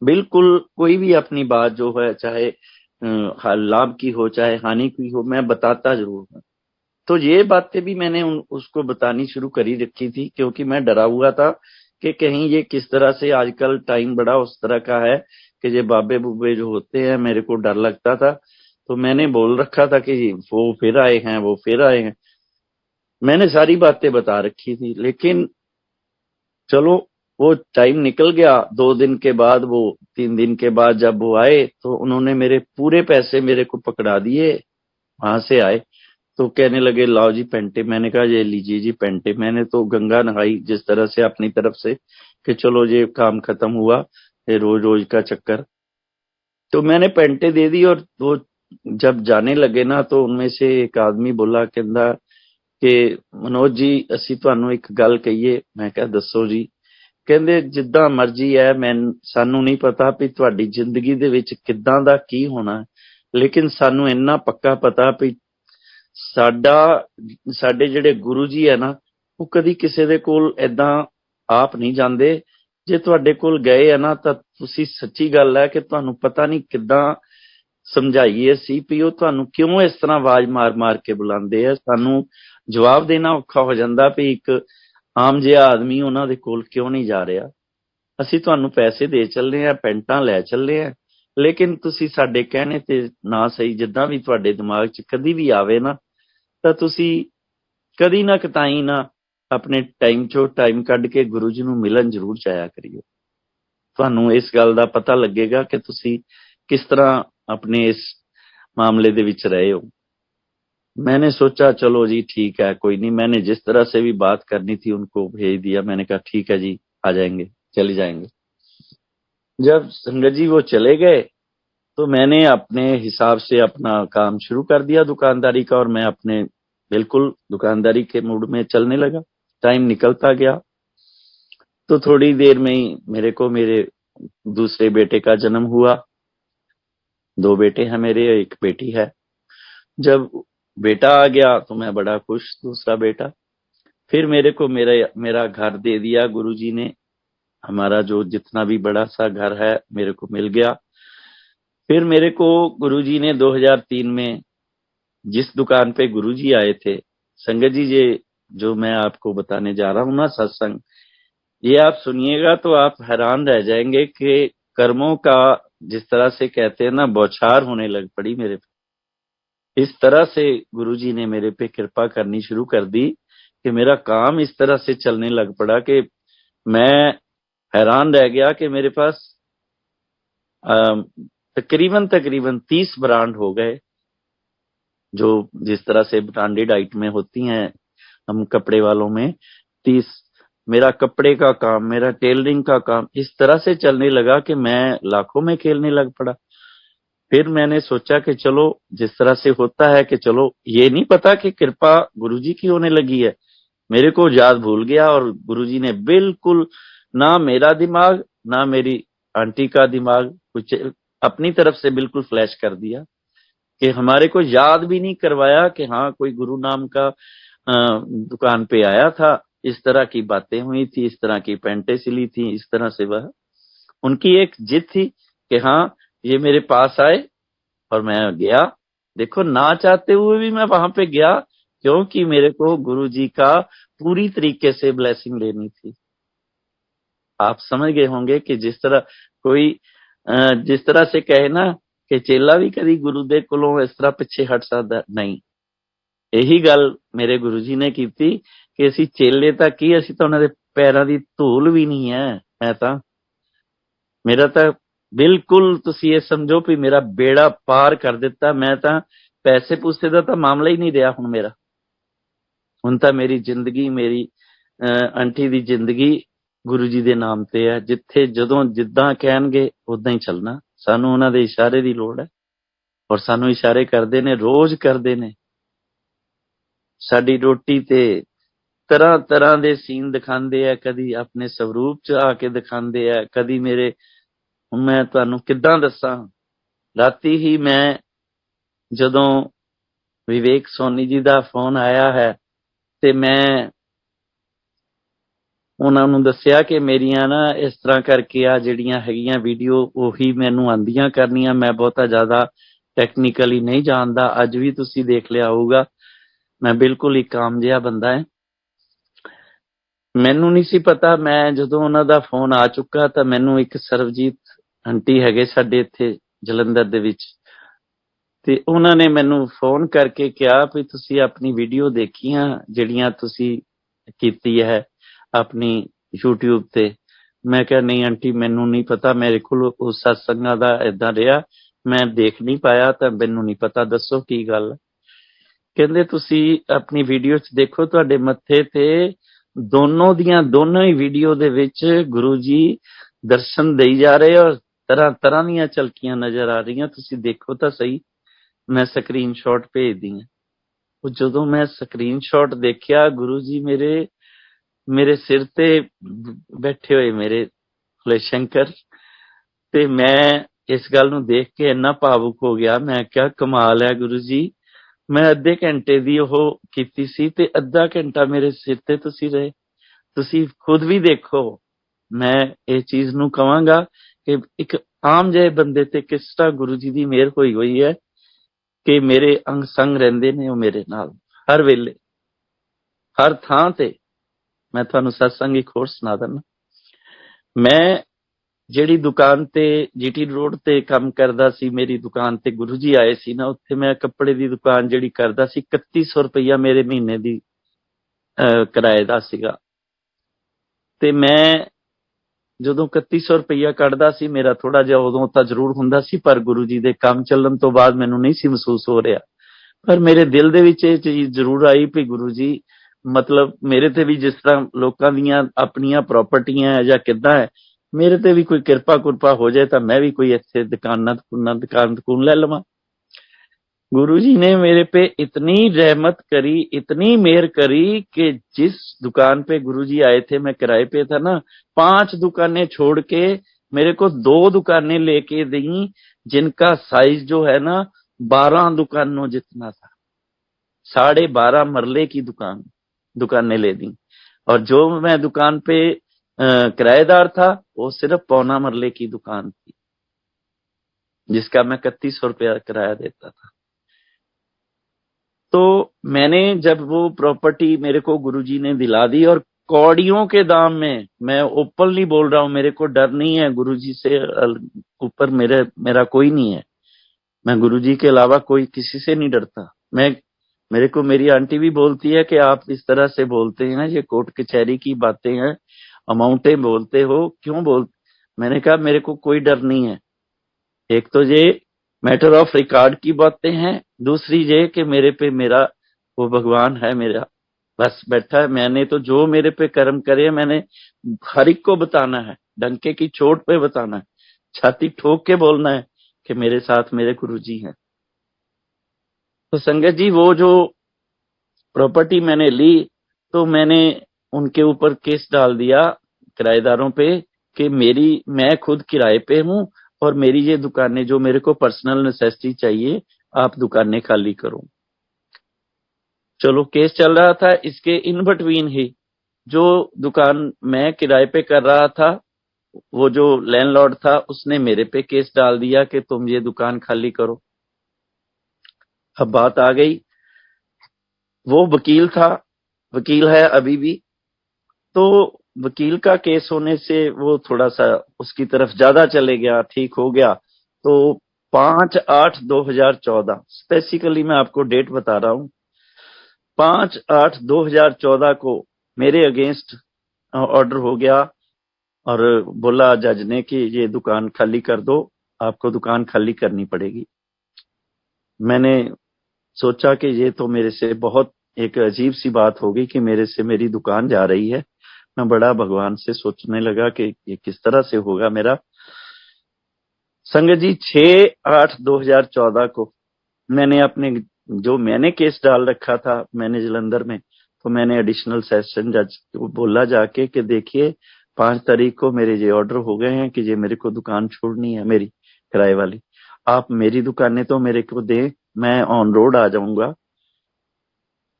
बिल्कुल कोई भी अपनी बात जो है, चाहे लाभ की हो चाहे हानि की हो, मैं बताता जरूर हूँ। तो ये बातें भी मैंने उसको बतानी शुरू करी रखी थी, क्योंकि मैं डरा हुआ था कि कहीं ये किस तरह से, आजकल टाइम बड़ा उस तरह का है कि ये बाबे बुबे जो होते हैं, मेरे को डर लगता था। तो मैंने बोल रखा था कि वो फिर आए हैं, वो फिर आए हैं। मैंने सारी बातें बता रखी थी, लेकिन चलो वो टाइम निकल गया। 2 दिन के बाद, वो 3 दिन के बाद जब वो आए तो उन्होंने मेरे पूरे पैसे मेरे को पकड़ा दिए। वहां से आए तो कहने लगे लाओ जी पेंटे। मैंने कहा ये लीजिए जी पेंटे। मैंने तो गंगा नहाई जिस तरह से अपनी तरफ से कि चलो ये काम खत्म हुआ, ये रोज रोज का चक्कर। तो मैंने पेंटे दे दी और वो जब जाने लगे ना तो उनमें से एक आदमी बोला, कहता कि मनोज जी ਅਸੀਂ ਤੁਹਾਨੂੰ ਇੱਕ ਗੱਲ ਕਹੀਏ। ਮੈਂ ਕਿਹਾ ਦੱਸੋ ਜੀ। ਕਹਿੰਦੇ ਜਿੱਦਾਂ ਮਰਜ਼ੀ ਹੈ, ਮੈਂ ਸਾਨੂੰ ਨਹੀਂ ਪਤਾ ਵੀ ਤੁਹਾਡੀ ਜ਼ਿੰਦਗੀ ਦੇ ਵਿੱਚ ਕਿੱਦਾਂ ਦਾ ਕੀ ਹੋਣਾ, ਲੇਕਿਨ ਸਾਨੂੰ ਇੰਨਾ ਪੱਕਾ ਪਤਾ ਵੀ ਸਾਡਾ ਸਾਡੇ ਜਿਹੜੇ ਗੁਰੂ ਜੀ ਹੈ ਨਾ, ਉਹ ਕਦੀ ਕਿਸੇ ਦੇ ਕੋਲ ਏਦਾਂ ਆਪ ਨਹੀਂ ਜਾਂਦੇ। ਜੇ ਤੁਹਾਡੇ ਕੋਲ ਗਏ ਆ ਨਾ ਤਾਂ ਤੁਸੀਂ, ਸੱਚੀ ਗੱਲ ਹੈ ਕਿ ਤੁਹਾਨੂੰ ਪਤਾ ਨਹੀਂ ਕਿੱਦਾਂ ਸਮਝਾਈਏ ਅਸੀਂ ਵੀ ਉਹ ਤੁਹਾਨੂੰ ਕਿਉਂ ਇਸ ਤਰ੍ਹਾਂ ਆਵਾਜ਼ ਮਾਰ ਮਾਰ ਕੇ ਬੁਲਾਉਂਦੇ ਆ। ਸਾਨੂੰ ਜਵਾਬ ਦੇਣਾ ਔਖਾ ਹੋ ਜਾਂਦਾ ਵੀ ਇੱਕ ਆਮ ਜਿਹਾ ਆਦਮੀ ਉਹਨਾਂ ਦੇ ਕੋਲ ਕਿਉਂ ਨਹੀਂ ਜਾ ਰਿਹਾ। ਅਸੀਂ ਤੁਹਾਨੂੰ ਪੈਸੇ ਦੇ ਚੱਲੇ ਆ, ਪੈਂਟਾਂ ਲੈ ਚੱਲੇ ਆ, ਲੇਕਿਨ ਤੁਸੀਂ ਸਾਡੇ ਕਹਿਣੇ ਤੇ ਨਾ ਸਹੀ, ਜਿੱਦਾਂ ਵੀ ਤੁਹਾਡੇ ਦਿਮਾਗ 'ਚ ਕਦੀ ਵੀ ਆਵੇ ਨਾ, ਤਾਂ ਤੁਸੀਂ ਕਦੀ ਨਾ ਕਤਾਈ ਨਾ ਆਪਣੇ ਟਾਈਮ 'ਚੋਂ ਟਾਈਮ ਕੱਢ ਕੇ ਗੁਰੂ ਜੀ ਨੂੰ ਮਿਲਣ ਜ਼ਰੂਰ ਜਾਇਆ ਕਰਿਓ। ਤੁਹਾਨੂੰ ਇਸ ਗੱਲ ਦਾ ਪਤਾ ਲੱਗੇਗਾ ਕਿ ਤੁਸੀਂ किस तरह अपने इस मामले दे विच रहे हो। मैंने सोचा चलो जी ठीक है, कोई नहीं। मैंने जिस तरह से भी बात करनी थी उनको भेज दिया। मैंने कहा ठीक है जी, आ जाएंगे, चले जाएंगे। जब संगत जी वो चले गए तो मैंने अपने हिसाब से अपना काम शुरू कर दिया दुकानदारी का, और मैं अपने बिल्कुल दुकानदारी के मूड में चलने लगा। टाइम निकलता गया तो थोड़ी देर में ही मेरे को मेरे दूसरे बेटे का जन्म हुआ। 2 बेटे हैं मेरे, एक बेटी है। जब बेटा आ गया तो मैं बड़ा खुश, दूसरा बेटा। फिर मेरे को मेरा घर दे दिया गुरुजी ने। हमारा जो जितना भी बड़ा सा घर है मेरे को मिल गया। फिर मेरे को गुरुजी ने 2003 में जिस दुकान पे गुरुजी आए थे, संगत जी ये जो मैं आपको बताने जा रहा हूं ना सत्संग, ये आप सुनिएगा तो आप हैरान रह जाएंगे कि कर्मों का जिस तरह से कहते हैं ना, बौछार होने लग पड़ी मेरे पे। इस तरह से गुरुजी ने मेरे पे कृपा करनी शुरू कर दी कि मेरा काम इस तरह से चलने लग पड़ा कि मैं हैरान रह गया कि मेरे पास तकरीबन 30 ब्रांड हो गए, जो जिस तरह से ब्रांडेड आइटमें होती हैं हम कपड़े वालों में। 30 मेरा कपड़े का काम, मेरा टेलरिंग का काम इस तरह से चलने लगा कि मैं लाखों में खेलने लग पड़ा। फिर मैंने सोचा कि चलो जिस तरह से होता है कि चलो, ये नहीं पता कि कृपा गुरुजी की होने लगी है। मेरे को याद भूल गया और गुरुजी ने बिल्कुल ना मेरा दिमाग ना मेरी आंटी का दिमाग कुछ अपनी तरफ से बिल्कुल फ्लैश कर दिया कि हमारे को याद भी नहीं करवाया कि हाँ कोई गुरु नाम का दुकान पे आया था, इस तरह की बातें हुई थी, इस तरह की पैंटें सिली थी, इस तरह से वह उनकी एक जिद थी कि हाँ ये मेरे पास आए और मैं गया। देखो ना चाहते हुए भी मैं वहां पे गया, क्योंकि मेरे को गुरु जी का पूरी तरीके से ब्लेसिंग लेनी थी। आप समझ गए होंगे कि जिस तरह कोई जिस तरह से कहे ना कि चेला भी कभी गुरु दे कोलों इस तरह पिछे हट सकता नहीं। यही गल मेरे गुरु जी ने की थी कि ਅਸੀਂ चेले तक ही ਅਸੀਂ ਤਾਂ ਉਹਨਾਂ ਦੇ ਪੈਰਾਂ ਦੀ ਧੂਲ ਵੀ ਨਹੀਂ ਹੈ। मैं ਤਾਂ मेरा ਤਾਂ बिल्कुल ਤੁਸੀਂ ਇਹ ਸਮਝੋ ਵੀ मेरा बेड़ा पार कर ਦਿੱਤਾ। मैं ਤਾਂ पैसे पूसे ਦਾ ਤਾਂ मामला ही नहीं ਰਿਹਾ ਹੁਣ मेरा। ਹੁਣ ਤਾਂ मेरी जिंदगी मेरी आंटी ਦੀ जिंदगी गुरु जी ਦੇ नाम ਤੇ ਹੈ। ਜਿੱਥੇ ਜਦੋਂ ਜਿੱਦਾਂ ਕਹਿਣਗੇ ਉਦਾਂ ਹੀ ਚੱਲਣਾ। ਸਾਨੂੰ ਉਹਨਾਂ ਦੇ ਇਸ਼ਾਰੇ ਦੀ ਲੋੜ ਹੈ ਔਰ ਸਾਨੂੰ ਇਸ਼ਾਰੇ ਕਰਦੇ ਨੇ, ਰੋਜ਼ ਕਰਦੇ ਨੇ। ਸਾਡੀ ਰੋਟੀ ਤੇ ਤਰ੍ਹਾਂ ਤਰ੍ਹਾਂ ਦੇ ਸੀਨ ਦਿਖਾਉਂਦੇ ਆ, ਕਦੀ ਆਪਣੇ ਸਵਰੂਪ ਚ ਆ ਕੇ ਦਿਖਾਉਂਦੇ ਆ, ਕਦੀ ਮੇਰੇ ਹੁਣ ਮੈਂ ਤੁਹਾਨੂੰ ਕਿੱਦਾਂ ਦੱਸਾਂ। ਰਾਤੀ ਹੀ ਮੈਂ ਜਦੋਂ ਵਿਵੇਕ ਸੋਨੀ ਜੀ ਦਾ ਫੋਨ ਆਇਆ ਹੈ ਤੇ ਮੈਂ ਉਹਨਾਂ ਨੂੰ ਦੱਸਿਆ ਕਿ ਮੇਰੀਆਂ ਨਾ ਇਸ ਤਰ੍ਹਾਂ ਕਰਕੇ ਆ ਜਿਹੜੀਆਂ ਹੈਗੀਆਂ ਵੀਡੀਓ ਉਹੀ ਮੈਨੂੰ ਆਂਦੀਆਂ ਕਰਨੀਆਂ। ਮੈਂ ਬਹੁਤਾ ਜ਼ਿਆਦਾ ਟੈਕਨੀਕਲੀ ਨਹੀਂ ਜਾਣਦਾ। ਅੱਜ ਵੀ ਤੁਸੀਂ ਦੇਖ ਲਿਆ ਹੋਊਗਾ ਮੈਂ ਬਿਲਕੁਲ ਹੀ ਆਮ ਜਿਹਾ ਬੰਦਾ ਹੈ। ਮੈਨੂੰ ਨਹੀਂ ਸੀ ਪਤਾ। ਮੈਂ ਜਦੋਂ ਉਹਨਾਂ ਦਾ ਫੋਨ ਆ ਚੁੱਕਾ ਤਾਂ ਮੈਨੂੰ ਇੱਕ ਸਰਬਜੀਤ ਆਂਟੀ ਹੈਗੇ ਸਾਡੇ ਇੱਥੇ ਜਲੰਧਰ ਦੇ ਵਿੱਚ, ਤੇ ਉਹਨਾਂ ਨੇ ਮੈਨੂੰ ਫੋਨ ਕਰਕੇ ਕਿਹਾ ਵੀ ਤੁਸੀਂ ਆਪਣੀ ਵੀਡੀਓ ਦੇਖੀਆਂ ਜਿਹੜੀਆਂ ਤੁਸੀਂ ਕੀਤੀ ਹੈ ਆਪਣੀ YouTube ਤੇ। ਮੈਂ ਕਿਹਾ ਨਹੀਂ ਆਂਟੀ ਮੈਨੂੰ ਨਹੀਂ ਪਤਾ, ਮੇਰੇ ਕੋਲ ਉਸ ਸਤਸੰਗਾਂ ਦਾ ਏਦਾਂ ਰਿਹਾ, ਮੈਂ ਦੇਖ ਨਹੀਂ ਪਾਇਆ ਤਾਂ ਮੈਨੂੰ ਨਹੀਂ ਪਤਾ, ਦੱਸੋ ਕੀ ਗੱਲ। ਕਹਿੰਦੇ ਤੁਸੀਂ ਆਪਣੀ ਵੀਡੀਓ 'ਚ ਦੇਖੋ, ਤੁਹਾਡੇ ਮੱਥੇ ਤੇ ਦੋਨੋਂ ਹੀ ਵੀਡੀਓ ਦੇ ਵਿੱਚ ਗੁਰੂ ਜੀ ਦਰਸ਼ਨ ਦੇਈ ਜਾ ਰਹੇ ਔਰ ਤਰ੍ਹਾਂ ਤਰ੍ਹਾਂ ਦੀਆਂ ਝਲਕੀਆਂ ਨਜ਼ਰ ਆ ਰਹੀਆਂ, ਤੁਸੀਂ ਦੇਖੋ ਤਾਂ ਸਹੀ। ਮੈਂ ਸਕਰੀਨਸ਼ਾਟ ਭੇਜਦੀ ਹਾਂ। ਉਹ ਜਦੋਂ ਮੈਂ ਸਕਰੀਨਸ਼ਾਟ ਦੇਖਿਆ, ਗੁਰੂ ਜੀ ਮੇਰੇ ਸਿਰ ਤੇ ਬੈਠੇ ਹੋਏ ਮੇਰੇ ਭੋਲੇ ਸ਼ੰਕਰ, ਤੇ ਮੈਂ ਇਸ ਗੱਲ ਨੂੰ ਦੇਖ ਕੇ ਇੰਨਾ ਭਾਵੁਕ ਹੋ ਗਿਆ। ਮੈਂ ਕਿਹਾ ਕਮਾਲ ਹੈ ਗੁਰੂ ਜੀ, ਮੈਂ ਅੱਧੇ ਘੰਟੇ ਦੀ ਉਹ ਕੀਤੀ ਸੀ ਤੇ ਅੱਧਾ ਘੰਟਾ ਮੇਰੇ ਸਿਰ ਤੇ ਤੁਸੀਂ ਰਹੇ। ਤੁਸੀਂ ਖੁਦ ਵੀ ਦੇਖੋ। ਮੈਂ ਇਹ ਚੀਜ਼ ਨੂੰ ਕਹਾਂਗਾ ਕਿ ਇੱਕ ਆਮ ਜਿਹੇ ਬੰਦੇ ਤੇ ਕਿਸ ਤਰ੍ਹਾਂ ਗੁਰੂ ਜੀ ਦੀ ਮਿਹਰ ਹੋਈ ਹੈ ਕਿ ਮੇਰੇ ਅੰਗ ਸੰਗ ਰਹਿੰਦੇ ਨੇ ਉਹ ਮੇਰੇ ਨਾਲ ਹਰ ਵੇਲੇ ਹਰ ਥਾਂ ਤੇ। ਮੈਂ ਤੁਹਾਨੂੰ ਸਤਸੰਗ ਇੱਕ ਹੋਰ ਸੁਣਾ ਦਿੰਦਾ। ਮੈਂ ਜਿਹੜੀ ਦੁਕਾਨ ਤੇ ਜੀਟੀ ਰੋਡ ਤੇ ਕੰਮ ਕਰਦਾ ਸੀ, ਮੇਰੀ ਦੁਕਾਨ ਤੇ ਗੁਰੂ ਜੀ ਆਏ ਸੀ ਨਾ, ਉੱਥੇ ਮੈਂ ਕੱਪੜੇ ਦੀ ਦੁਕਾਨ ਜਿਹੜੀ ਕਰਦਾ ਸੀ, 3100 ਰੁਪਈਆ ਮੇਰੇ ਮਹੀਨੇ ਦੀ ਕਿਰਾਏ ਦਾ ਸੀਗਾ। ਤੇ ਮੈਂ ਜਦੋਂ 3100 ਰੁਪਈਆ ਕੱਢਦਾ ਸੀ, ਮੇਰਾ ਥੋੜਾ ਜਿਹਾ ਉਦੋਂ ਤਾਂ ਜ਼ਰੂਰ ਹੁੰਦਾ ਸੀ, ਪਰ ਗੁਰੂ ਜੀ ਦੇ ਕੰਮ ਚੱਲਣ ਤੋਂ ਬਾਅਦ ਮੈਨੂੰ ਨਹੀਂ ਸੀ ਮਹਿਸੂਸ ਹੋ ਰਿਹਾ। ਪਰ ਮੇਰੇ ਦਿਲ ਦੇ ਵਿੱਚ ਇਹ ਚੀਜ਼ ਜ਼ਰੂਰ ਆਈ ਵੀ ਗੁਰੂ ਜੀ ਮਤਲਬ ਮੇਰੇ ਤੇ ਵੀ ਜਿਸ ਤਰ੍ਹਾਂ ਲੋਕਾਂ ਦੀਆਂ ਆਪਣੀਆਂ ਪ੍ਰਾਪਰਟੀਆਂ ਹੈ ਜਾਂ ਕਿੱਦਾਂ ਹੈ, ਮੇਰੇ ਤੇ ਵੀ ਕੋਈ ਕਿਰਪਾ ਹੋ ਜਾਏ ਤਾਂ ਮੈਂ ਵੀ ਕੋਈ ਇੱਥੇ ਦੁਕਾਨ ਲੈ ਲਵਾਂ। गुरु जी ने मेरे पे इतनी रहमत करी, इतनी मेहर करी कि जिस दुकान पे गुरु जी आए थे, मैं किराए पे था ना, 5 दुकानें छोड़ के मेरे को 2 दुकानें लेके दी, जिनका साइज जो है ना 12 दुकानों जितना था। 12.5 मरले की दुकानें ले दी, और जो मैं दुकान पे किराएदार था वो सिर्फ 1.25 मरले की दुकान थी, जिसका मैं 3100 रुपया किराया देता था। तो मैंने जब वो प्रॉपर्टी मेरे को गुरुजी ने दिला दी, और कौड़ियों के दाम में, मैं ओपनली बोल रहा हूं, मेरे को डर नहीं है, गुरुजी से ऊपर मेरा कोई नहीं है। मैं गुरुजी के अलावा कोई किसी से नहीं डरता। मेरे को मेरी आंटी भी बोलती है कि आप इस तरह से बोलते हैं, ये कोर्ट कचहरी की बातें हैं, अमाउंटें बोलते हो, क्यों मैंने कहा मेरे को कोई डर नहीं है। एक तो ये मैटर ऑफ रिकॉर्ड की बातें हैं, दूसरी ये कि मेरे पे मेरा वो भगवान है मेरा बस बैठा है। मैंने तो जो मेरे पे कर्म करे मैंने हर एक को बताना है, डंके की चोट पे बताना है, छाती ठोक के बोलना है कि मेरे साथ मेरे गुरु जी हैं। तो संगत जी, वो जो प्रॉपर्टी मैंने ली तो मैंने उनके ऊपर केस डाल दिया किराएदारों पे कि मैं खुद किराए पे हूं और मेरी ये दुकानें जो मेरे को पर्सनल नेसेसिटी चाहिए, आप दुकानें खाली करो। चलो केस चल रहा था। इसके इन बिटवीन ही जो दुकान मैं किराए पे कर रहा था, वो जो लैंडलॉर्ड था उसने मेरे पे केस डाल दिया कि तुम ये दुकान खाली करो। अब बात आ गई, वो वकील था, वकील है अभी भी, तो वकील का केस होने से वो थोड़ा सा उसकी तरफ ज्यादा चले गया, ठीक हो गया। तो 5/8/2014, स्पेसिफिकली मैं आपको डेट बता रहा हूं, 5/8/2014 को मेरे अगेंस्ट ऑर्डर हो गया और बोला जज ने कि ये दुकान खाली कर दो, आपको दुकान खाली करनी पड़ेगी। मैंने सोचा कि ये तो मेरे से बहुत एक अजीब सी बात होगी कि मेरे से मेरी दुकान जा रही है। मैं बड़ा भगवान से सोचने लगा कि ये किस तरह से होगा मेरा। संगत जी, 6/8/2014 को मैंने अपने जो मैंने केस डाल रखा था मैंने जलंधर में, तो मैंने एडिशनल सेशन जज को बोला जाके कि देखिए 5 तारीख को मेरे ये ऑर्डर हो गए हैं कि ये मेरे को दुकान छोड़नी है मेरी किराए वाली, आप मेरी दुकानें तो मेरे को दें, मैं ऑन रोड आ जाऊंगा।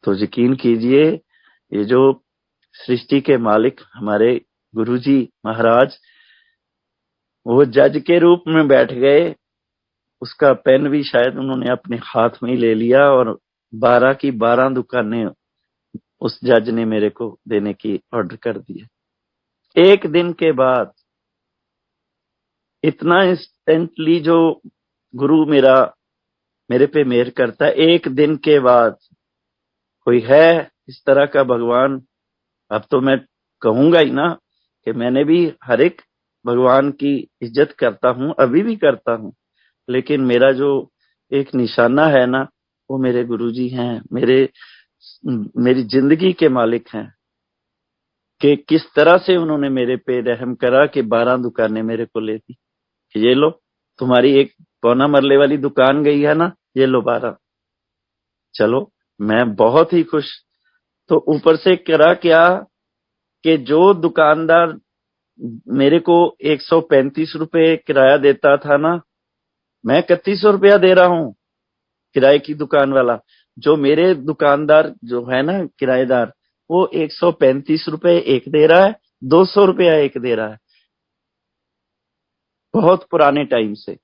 तो यकीन कीजिए, ये जो सृष्टि के मालिक हमारे गुरुजी महाराज, वो जज के रूप में बैठ गए। उसका पेन भी शायद उन्होंने अपने हाथ में ही ले लिया और 12 की 12 दुकानें उस जज ने मेरे को देने की ऑर्डर कर दिए। एक दिन के बाद, इतना इंस्टेंटली जो गुरु मेरा मेरे पे मेहर करता है, एक दिन के बाद कोई है इस तरह का भगवान। अब तो मैं कहूंगा ही ना कि मैंने भी हर एक भगवान की इज्जत करता हूं, अभी भी करता हूं, लेकिन मेरा जो एक निशाना है ना, वो मेरे गुरुजी हैं, मेरी जिंदगी के मालिक हैं। कि किस तरह से उन्होंने मेरे पे रहम करा कि 12 दुकानें मेरे को ले दी कि ये लो, तुम्हारी एक पौना मरले वाली दुकान गई है ना, ये लो 12। चलो मैं बहुत ही खुश। तो ऊपर से करा क्या कि जो दुकानदार मेरे को 135 रुपए किराया देता था ना, मैं 3100 रुपया दे रहा हूं किराए की दुकान वाला। जो मेरे दुकानदार जो है ना किराएदार, वो 135 रुपए एक दे रहा है, 200 रुपया एक दे रहा है, बहुत पुराने टाइम से।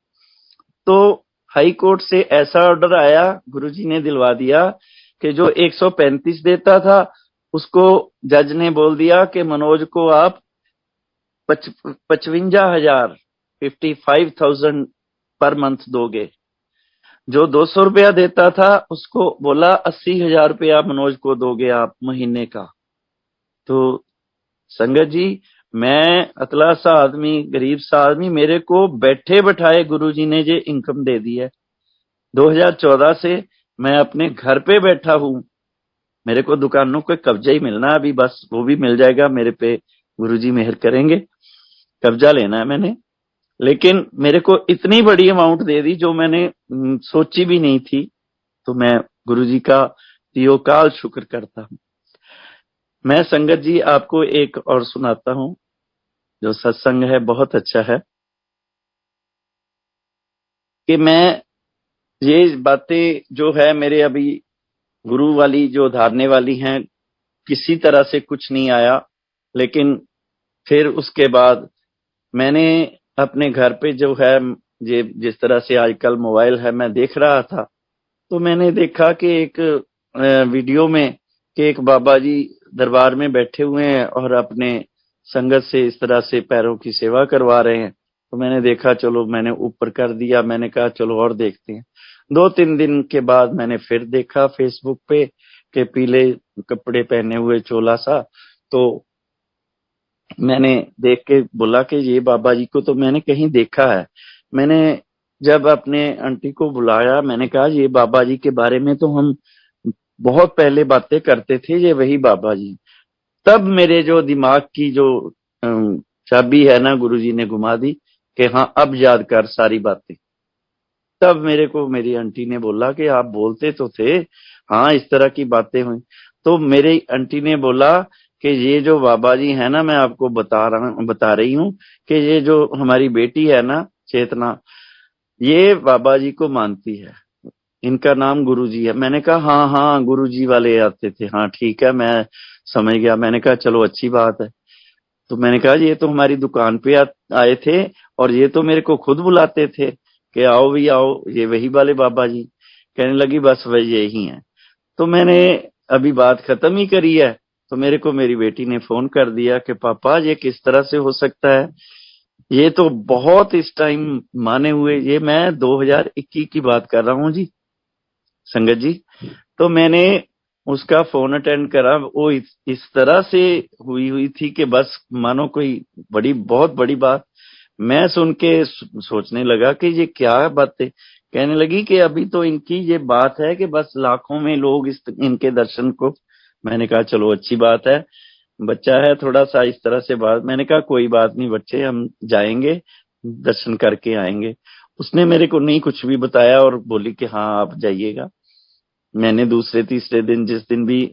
तो हाई कोर्ट से ऐसा ऑर्डर आया, गुरुजी ने दिलवा दिया कि जो 135 देता था उसको जज ने बोल दिया कि मनोज को आप 55,000 55,000 पर मंथ दोगे। जो 200 रुपया देता था उसको बोला 80,000 रुपया मनोज को दोगे आप महीने का। तो संगत जी, मैं अतला सा आदमी, गरीब सा आदमी, मेरे को बैठे बैठाए गुरुजी ने ये इनकम दे दी है। 2014 से मैं अपने घर पे बैठा हूं, मेरे को दुकानों को कब्जा ही मिलना है अभी, बस वो भी मिल जाएगा, मेरे पे गुरुजी मेहर करेंगे। कब्जा लेना है मैंने, लेकिन मेरे को इतनी बड़ी अमाउंट दे दी जो मैंने सोची भी नहीं थी। तो मैं गुरुजी का तियोकाल शुक्र करता हूं। मैं संगत जी आपको एक और सुनाता हूं, जो सत्संग है बहुत अच्छा है। कि मैं ये बातें जो है मेरे अभी गुरु वाली जो धारने वाली हैं, किसी तरह से कुछ नहीं आया, लेकिन फिर उसके बाद मैंने अपने घर पे जो है, ये जिस तरह से आजकल मोबाइल है, मैं देख रहा था, तो मैंने देखा कि एक वीडियो में कि एक बाबा जी दरबार में बैठे हुए हैं और अपने संगत से इस तरह से पैरों की सेवा करवा रहे हैं। तो मैंने देखा, चलो मैंने ऊपर कर दिया, मैंने कहा चलो और देखते हैं। 2-3 दिन के बाद मैंने फिर देखा फेसबुक पे कि पीले कपड़े पहने हुए चोला सा, तो मैंने देख के बोला कि ये बाबा जी को तो मैंने कहीं देखा है। मैंने जब अपने आंटी को बुलाया, मैंने कहा ये बाबा जी के बारे में तो हम बहुत पहले बातें करते थे, ये वही बाबा जी। तब मेरे जो दिमाग की जो चाबी है ना, गुरुजी ने घुमा दी कि हाँ अब याद कर सारी बातें। तब मेरे को मेरी आंटी ने बोला कि आप बोलते तो थे, हाँ इस तरह की बातें हुई। तो मेरी आंटी ने बोला कि ये जो बाबा जी है ना, मैं आपको बता रही हूँ कि ये जो हमारी बेटी है ना, चेतना, ये बाबा जी को मानती है, इनका नाम गुरुजी है। मैंने कहा हाँ हाँ गुरुजी वाले आते थे, हाँ ठीक है मैं समझ गया। मैंने कहा चलो अच्छी बात है। तो मैंने कहा ये तो हमारी दुकान पे आए थे और ये तो मेरे को खुद बुलाते थे कि आओ भी आओ, ये वही वाले बाबा जी। कहने लगी बस वही यही है। तो मैंने अभी बात खत्म ही करी है तो मेरे को मेरी बेटी ने फोन कर दिया कि पापा ये किस तरह से हो सकता है, ये तो बहुत इस टाइम माने हुए, ये मैं 2021 की बात कर रहा हूँ जी संगत जी। तो मैंने उसका फोन अटेंड करा, वो इस तरह से हुई थी कि बस मानो कोई बड़ी बहुत बड़ी बात। मैं सुन के सोचने लगा कि ये क्या बात है। कहने लगी कि अभी तो इनकी ये बात है कि बस लाखों में लोग इनके दर्शन को। मैंने कहा चलो अच्छी बात है, बच्चा है थोड़ा सा इस तरह से बात। मैंने कहा कोई बात नहीं बच्चे, हम जाएंगे दर्शन करके आएंगे। उसने मेरे को नहीं कुछ भी बताया और बोली कि हाँ आप जाइएगा। मैंने दूसरे तीसरे दिन जिस दिन भी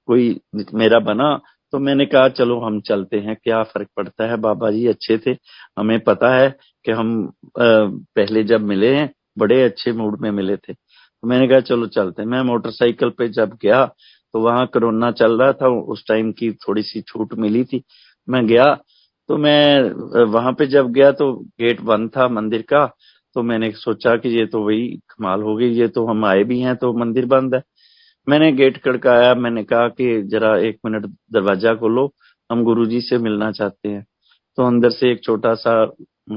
कोई मेरा बना तो मैंने कहा चलो हम चलते हैं, क्या फर्क पड़ता है, बाबा जी अच्छे थे, हमें पता है कि हम पहले जब मिले हैं बड़े अच्छे मूड में मिले थे। तो मैंने कहा चलो चलते हैं। मैं मोटरसाइकिल पे जब गया तो वहां कोरोना चल रहा था, उस टाइम की थोड़ी सी छूट मिली थी। मैं गया तो मैं वहां पे जब गया तो गेट बंद था मंदिर का। तो मैंने सोचा कि ये तो वही कमाल हो गई, ये तो हम आए भी हैं तो मंदिर बंद है। मैंने गेट खड़काया, मैंने कहा कि जरा 1 मिनट दरवाजा खोलो, हम गुरुजी से मिलना चाहते हैं। तो अंदर से एक छोटा सा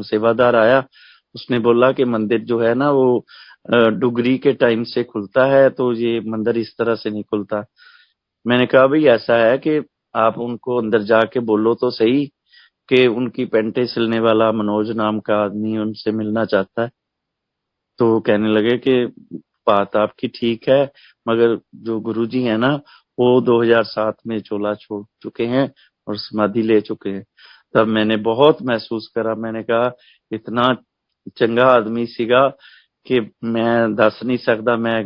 सेवादार आया, उसने बोला कि मंदिर जो है ना वो डुगरी के टाइम से खुलता है, तो ये मंदिर इस तरह से नहीं खुलता। मैंने कहा भाई ऐसा है कि आप उनको अंदर जाके बोलो तो सही कि उनकी पेंटे सिलने वाला मनोज नाम का आदमी उनसे मिलना चाहता है। तो कहने लगे कि बात आपकी ठीक है, मगर जो गुरुजी है ना वो 2007 में चोला छोड़ चुके हैं और समाधि ले चुके हैं। तब मैंने बहुत महसूस करा। मैंने कहा इतना चंगा आदमी सीगा कि मैं दस नहीं सकता। मैं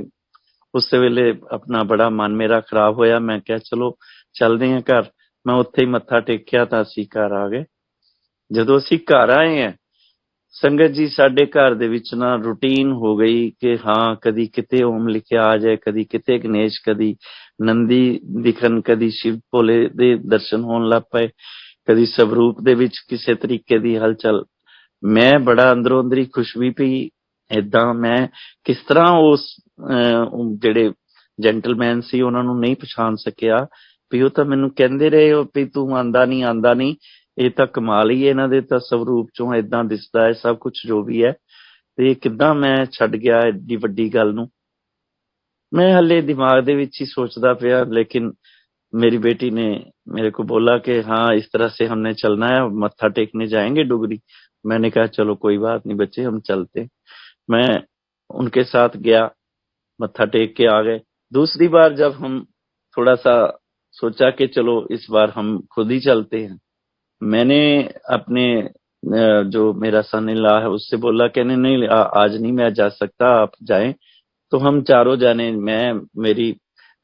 उस वेले अपना बड़ा मन मेरा खराब होया। मैं क्या चलो चलते हैं घर। मैं उत्थे ही मत्था टेकिया ਤਾਂ ਅਸੀਂ ਘਰ ਆ ਗਏ। ਜਦੋਂ ਅਸੀਂ ਘਰ ਆਏ हैं संगत जी साडे घर दे विच ना रूटीन हो गई कि हाँ कदी किते ओम लिखिया आ जाए, कदी किते गणेश, कदी नंदी दिखन, कदी शिव भोले दे दर्शन होन लग पए, कदी स्वरूप दे विच किसे तरीके दी हलचल। मैं बड़ा अंदरों अंदरी खुश भी पई। ਏਦਾਂ मैं किस तरह उस ਜਿਹੜੇ ਜੈਂਟਲਮੈਨ ਸੀ ਉਹਨਾਂ ਨੂੰ ਨਹੀਂ ਪਛਾਣ ਸਕਿਆ ਵੀ ਉਹ ਤਾਂ ਮੈਨੂੰ ਕਹਿੰਦੇ ਰਹੇ ਹੋ ਵੀ ਤੂੰ ਆਂਦਾ ਨਹੀਂ ਆਂਦਾ ਨਹੀਂ। ਇਹ ਤਾਂ ਕਮਾਲ ਹੀ ਇਹਨਾਂ ਦੇ ਤਾਂ ਸਵਰੂਪ ਚੋਂ ਏਦਾਂ ਦਿਸਦਾ ਹੈ ਸਭ ਕੁਝ ਜੋ ਵੀ ਹੈ। ਤੇ ਕਿੱਦਾਂ ਮੈਂ ਛੱਡ ਗਿਆ ਏਡੀ ਵੱਡੀ ਗੱਲ ਨੂੰ। मैं हले दिमाग दे विच ही सोचदा पिया, लेकिन मेरी बेटी ने मेरे को बोला कि हाँ इस तरह से हमने चलना है, मत्था टेकने जाएंगे डुगरी। मैंने कहा चलो कोई बात नहीं बच्चे हम चलते। मैं उनके साथ गया, मत्था टेक के आ गए। दूसरी बार जब हम थोड़ा सा सोचा कि चलो इस बार हम खुद ही चलते हैं, मैंने अपने जो मेरा सन इन लॉ है उससे बोला कहने नहीं आज नहीं मैं जा सकता, आप जाएं। तो हम चारों जाने, मैं, मेरी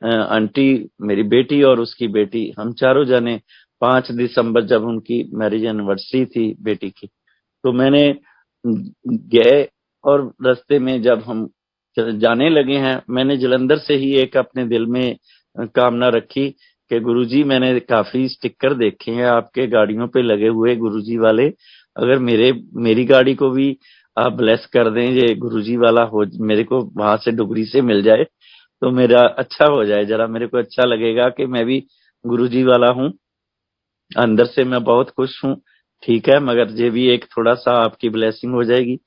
आंटी, मेरी बेटी और उसकी बेटी, हम चारों जाने 5 दिसंबर जब उनकी मैरिज एनिवर्सरी थी बेटी की, तो मैंने गए। और रास्ते में जब हम जाने लगे हैं मैंने जलंधर से ही एक अपने दिल में कामना रखी कि गुरुजी मैंने काफी स्टिकर देखे हैं आपके गाड़ियों पे लगे हुए गुरुजी वाले, अगर मेरी गाड़ी को भी आप ब्लेस कर दें, ये गुरुजी वाला हो, मेरे को वहां से डुगरी से मिल जाए तो मेरा अच्छा हो जाए, जरा मेरे को अच्छा लगेगा कि मैं भी गुरुजी वाला हूँ। अंदर से मैं बहुत खुश हूँ, ठीक है, मगर ये भी एक थोड़ा सा आपकी ब्लेसिंग हो जाएगी।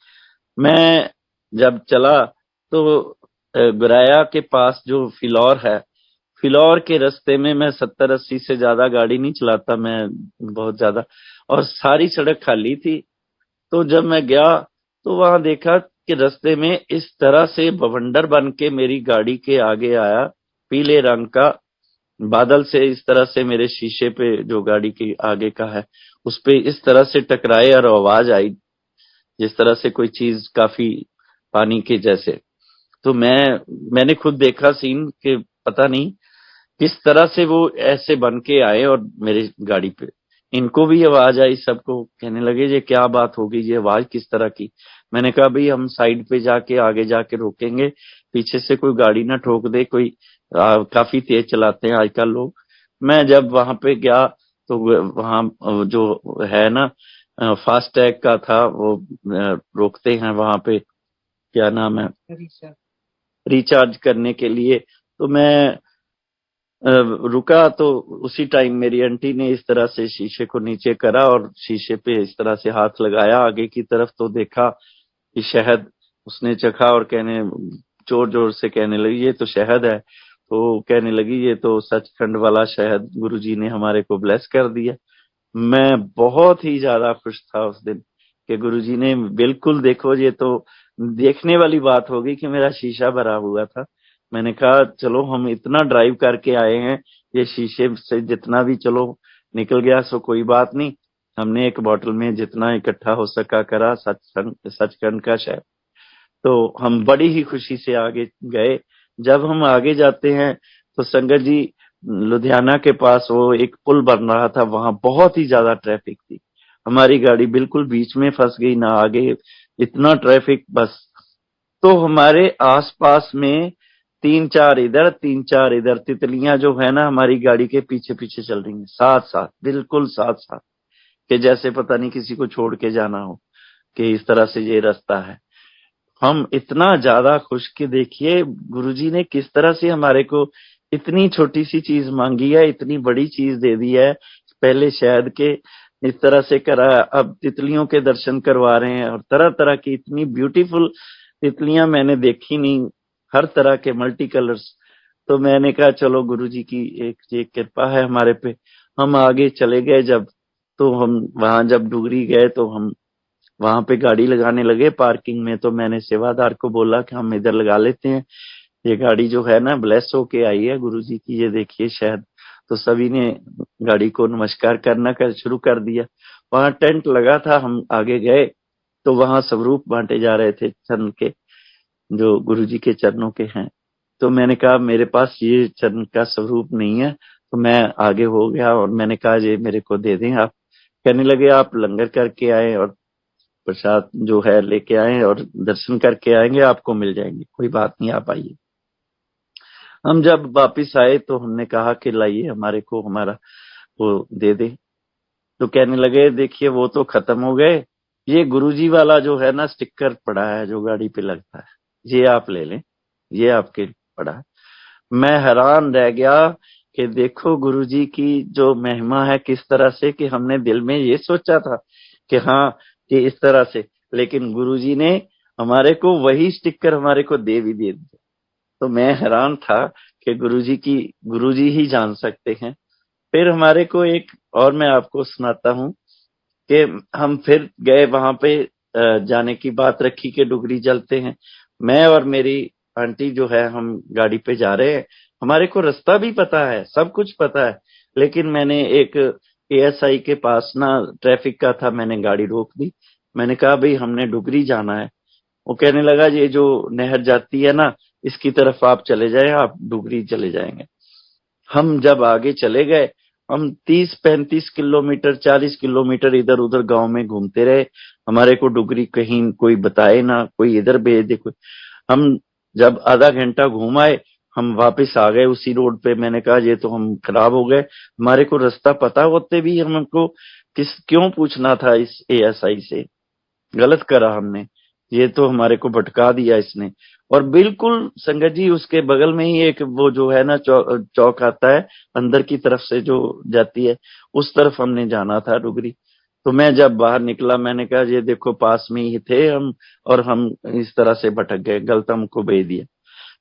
मैं जब चला तो गुराया के पास जो फिलौर है, फिलौर के रास्ते में मैं 70-80 से ज्यादा गाड़ी नहीं चलाता मैं, बहुत ज्यादा, और सारी सड़क खाली थी। तो जब मैं गया तो वहां देखा कि रास्ते में इस तरह से बवंडर बन के मेरी गाड़ी के आगे आया, पीले रंग का बादल से इस तरह से मेरे शीशे पे जो गाड़ी के आगे का है उस पे इस तरह से टकराए और आवाज आई जिस तरह से कोई चीज काफी पानी के जैसे। तो मैंने खुद देखा सीन कि पता नहीं किस तरह से वो ऐसे बन के आए और मेरी गाड़ी पे इनको भी आवाज आई, सबको कहने लगे ये क्या बात होगी, ये आवाज किस तरह की। मैंने कहा भाई हम साइड पे जाके आगे जाके रोकेंगे, पीछे से कोई गाड़ी ना ठोक दे कोई, काफी तेज चलाते हैं आजकल लोग। मैं जब वहां पे गया तो वहां जो है ना फास्ट टैग का था वो रोकते हैं वहां पे, क्या नाम है, रिचार्ज करने के लिए। तो मैं रुका तो उसी टाइम मेरी आंटी ने इस तरह से शीशे को नीचे करा और शीशे पे इस तरह से हाथ लगाया आगे की तरफ, तो देखा कि शहद उसने चखा और कहने जोर जोर से कहने लगी ये तो शहद है। तो कहने लगी ये तो सचखंड वाला शहद गुरुजी ने हमारे को ब्लेस कर दिया। मैं बहुत ही ज्यादा खुश था उस दिन कि गुरुजी ने बिल्कुल, देखो ये तो देखने वाली बात होगी कि मेरा शीशा भरा हुआ था। मैंने कहा चलो हम इतना ड्राइव करके आए हैं, ये शीशे से जितना भी चलो निकल गया सो कोई बात नहीं। हमने एक बोतल में जितना इकट्ठा हो सका करा, सचखंड का शहद। तो हम बड़ी ही खुशी से आगे गए। जब हम आगे जाते हैं तो संगत जी लुधियाना के पास वो एक पुल बन रहा था, वहां बहुत ही ज्यादा ट्रैफिक थी। हमारी गाड़ी बिल्कुल बीच में फंस गई, ना आगे, इतना ट्रैफिक बस। तो हमारे आसपास में तीन चार इधर तीन चार इधर तितलियां जो है ना हमारी गाड़ी के पीछे पीछे चल रही हैं, साथ साथ, बिल्कुल साथ साथ, कि जैसे पता नहीं किसी को छोड़ के जाना हो, कि इस तरह से ये रास्ता है। हम इतना ज्यादा खुश कि देखिए गुरुजी ने किस तरह से हमारे को इतनी छोटी सी चीज मांगी है, इतनी बड़ी चीज दे दी है। पहले शहद के इस तरह से करा, अब तितलियों के दर्शन करवा रहे हैं, और तरह तरह की इतनी ब्यूटीफुल तितलियां मैंने देखी नहीं, हर तरह के मल्टी कलर्स। तो मैंने कहा चलो गुरुजी की एक ये कृपा है हमारे पे। हम आगे चले गए जब, तो हम वहां जब डुगरी गए तो हम वहां पे गाड़ी लगाने लगे पार्किंग में। तो मैंने सेवादार को बोला कि हम इधर लगा लेते हैं, ये गाड़ी जो है ना ब्लेस होके आई है गुरुजी की, ये देखिए शायद। तो सभी ने गाड़ी को नमस्कार करना कर शुरू कर दिया। वहां टेंट लगा था, हम आगे गए तो वहां स्वरूप बांटे जा रहे थे चरण के, जो गुरुजी के चरणों के हैं। तो मैंने कहा मेरे पास ये चरण का स्वरूप नहीं है, तो मैं आगे हो गया और मैंने कहा ये मेरे को दे दें आप। कहने लगे आप लंगर करके आए और प्रसाद जो है लेके आए और दर्शन करके आएंगे, आपको मिल जाएंगे, कोई बात नहीं आप आइए। हम जब वापिस आए तो हमने कहा कि लाइए हमारे को हमारा वो दे दे। तो कहने लगे देखिए वो तो खत्म हो गए, ये गुरुजी वाला जो है ना स्टिकर पड़ा है जो गाड़ी पे लगता है, ये आप ले लें, ये आपके पड़ा है। मैं हैरान रह गया कि देखो गुरुजी की जो महिमा है किस तरह से, कि हमने दिल में ये सोचा था कि हाँ कि इस तरह से, लेकिन गुरुजी ने हमारे को वही स्टिकर हमारे को दे भी दे दिया। तो मैं हैरान था कि गुरुजी ही जान सकते हैं। फिर हमारे को एक और मैं आपको सुनाता हूँ कि हम फिर गए वहां पे, जाने की बात रखी कि डुगरी चलते हैं। मैं और मेरी आंटी जो है हम गाड़ी पे जा रहे हैं, हमारे को रास्ता भी पता है, सब कुछ पता है, लेकिन मैंने एक एएसआई के पास ना ट्रैफिक का था, मैंने गाड़ी रोक दी। मैंने कहा भाई हमने डुगरी जाना है। वो कहने लगा ये जो नहर जाती है ना इसकी तरफ आप चले जाए, आप डुगरी चले जाएंगे। हम जब आगे चले गए, हम 30-35 किलोमीटर 40 किलोमीटर इधर उधर गांव में घूमते रहे। हमारे को डुगरी कहीं कोई बताए ना, कोई इधर भेज दे कोई। हम जब आधा घंटा घूम आए, हम वापस आ गए उसी रोड पे। मैंने कहा ये तो हम खराब हो गए, हमारे को रास्ता पता होते भी हमको क्यों पूछना था इस एएसआई से, गलत करा हमने, ये तो हमारे को भटका दिया इसने। और बिल्कुल संगत जी उसके बगल में ही एक वो जो है ना चौक आता है अंदर की तरफ से जो जाती है, उस तरफ हमने जाना था डुगरी। तो मैं जब बाहर निकला मैंने कहा ये देखो पास में ही थे हम, और हम इस तरह से भटक गए, गलत हमको भेज दिया।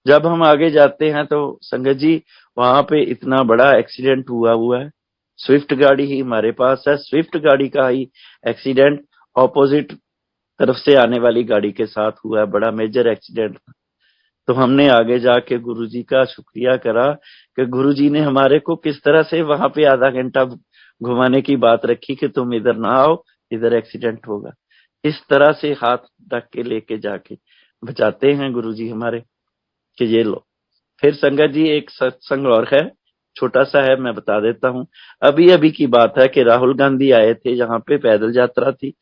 जब हम आगे जाते हैं तो संगत जी वहां पे इतना बड़ा एक्सीडेंट हुआ है। स्विफ्ट गाड़ी ही हमारे पास है, स्विफ्ट गाड़ी का ही एक्सीडेंट ऑपोजिट तरफ से आने वाली गाड़ी के साथ हुआ है, बड़ा मेजर एक्सीडेंट। तो हमने आगे जाके गुरुजी का शुक्रिया करा कि गुरुजी ने हमारे को किस तरह से वहां पे आधा घंटा घुमाने की बात रखी कि तुम इधर ना आओ, इधर एक्सीडेंट होगा। इस तरह से हाथ ढक के लेके जाके बचाते हैं गुरुजी हमारे, कि ये लो। फिर संगत जी एक सत्संग और है छोटा सा है, मैं बता देता हूँ। अभी अभी की बात है कि राहुल गांधी आए थे, यहाँ पे पैदल यात्रा थी,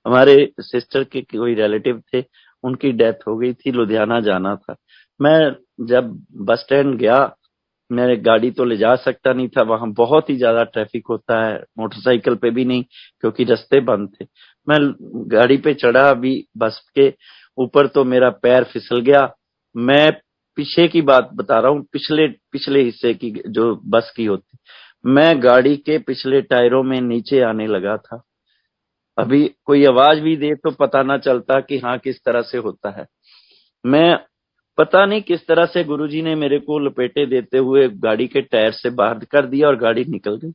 हमारे सिस्टर के कोई रिलेटिव थे, उनकी डेथ हो गई थी, लुधियाना जाना था। मैं जब बस स्टैंड गया, मैं गाड़ी तो ले जा सकता नहीं था, वहां बहुत ही ज्यादा ट्रैफिक होता है, मोटरसाइकिल पे भी नहीं क्योंकि रास्ते बंद थे। मैं गाड़ी पे चढ़ा, अभी बस के ऊपर तो मेरा पैर फिसल गया। मैं पीछे की बात बता रहा हूँ, पिछले पिछले हिस्से की जो बस की होती, मैं गाड़ी के पिछले टायरों में नीचे आने लगा था। अभी कोई आवाज भी दे तो पता ना चलता कि हाँ किस तरह से होता है। मैं पता नहीं किस तरह से गुरुजी ने मेरे को लपेटे देते हुए गाड़ी के टायर से बाहर कर दिया और गाड़ी निकल गई।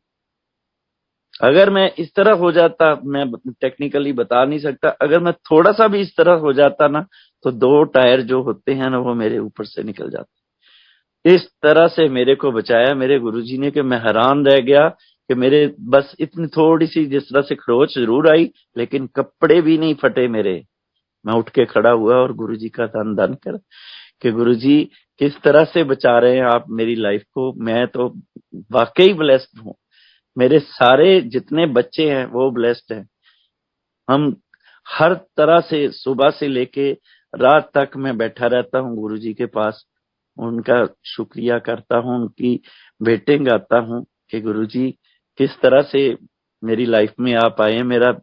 अगर मैं इस तरह हो जाता, मैं टेक्निकली बता नहीं सकता, अगर मैं थोड़ा सा भी इस तरह हो जाता ना, तो 2 टायर जो होते हैं ना, वो मेरे ऊपर से निकल जाते। इस तरह से मेरे को बचाया मेरे गुरुजी ने कि मैं हैरान रह गया कि मेरे बस इतनी थोड़ी सी जिस तरह से खरोच जरूर आई, लेकिन कपड़े भी नहीं फटे मेरे। मैं उठ के खड़ा हुआ और गुरुजी का धन धन कर कि गुरुजी किस तरह से बचा रहे हैं आप मेरी लाइफ को। मैं तो वाकई ब्लेस्ड हूँ, मेरे सारे जितने बच्चे हैं वो ब्लेस्ड हैं। हम हर तरह से सुबह से लेके रात तक मैं बैठा रहता हूँ गुरुजी के पास, उनका शुक्रिया करता हूँ, उनकी वेटिंग गाता हूँ कि गुरुजी किस तरह से मेरी लाइफ में आप आए। मेरा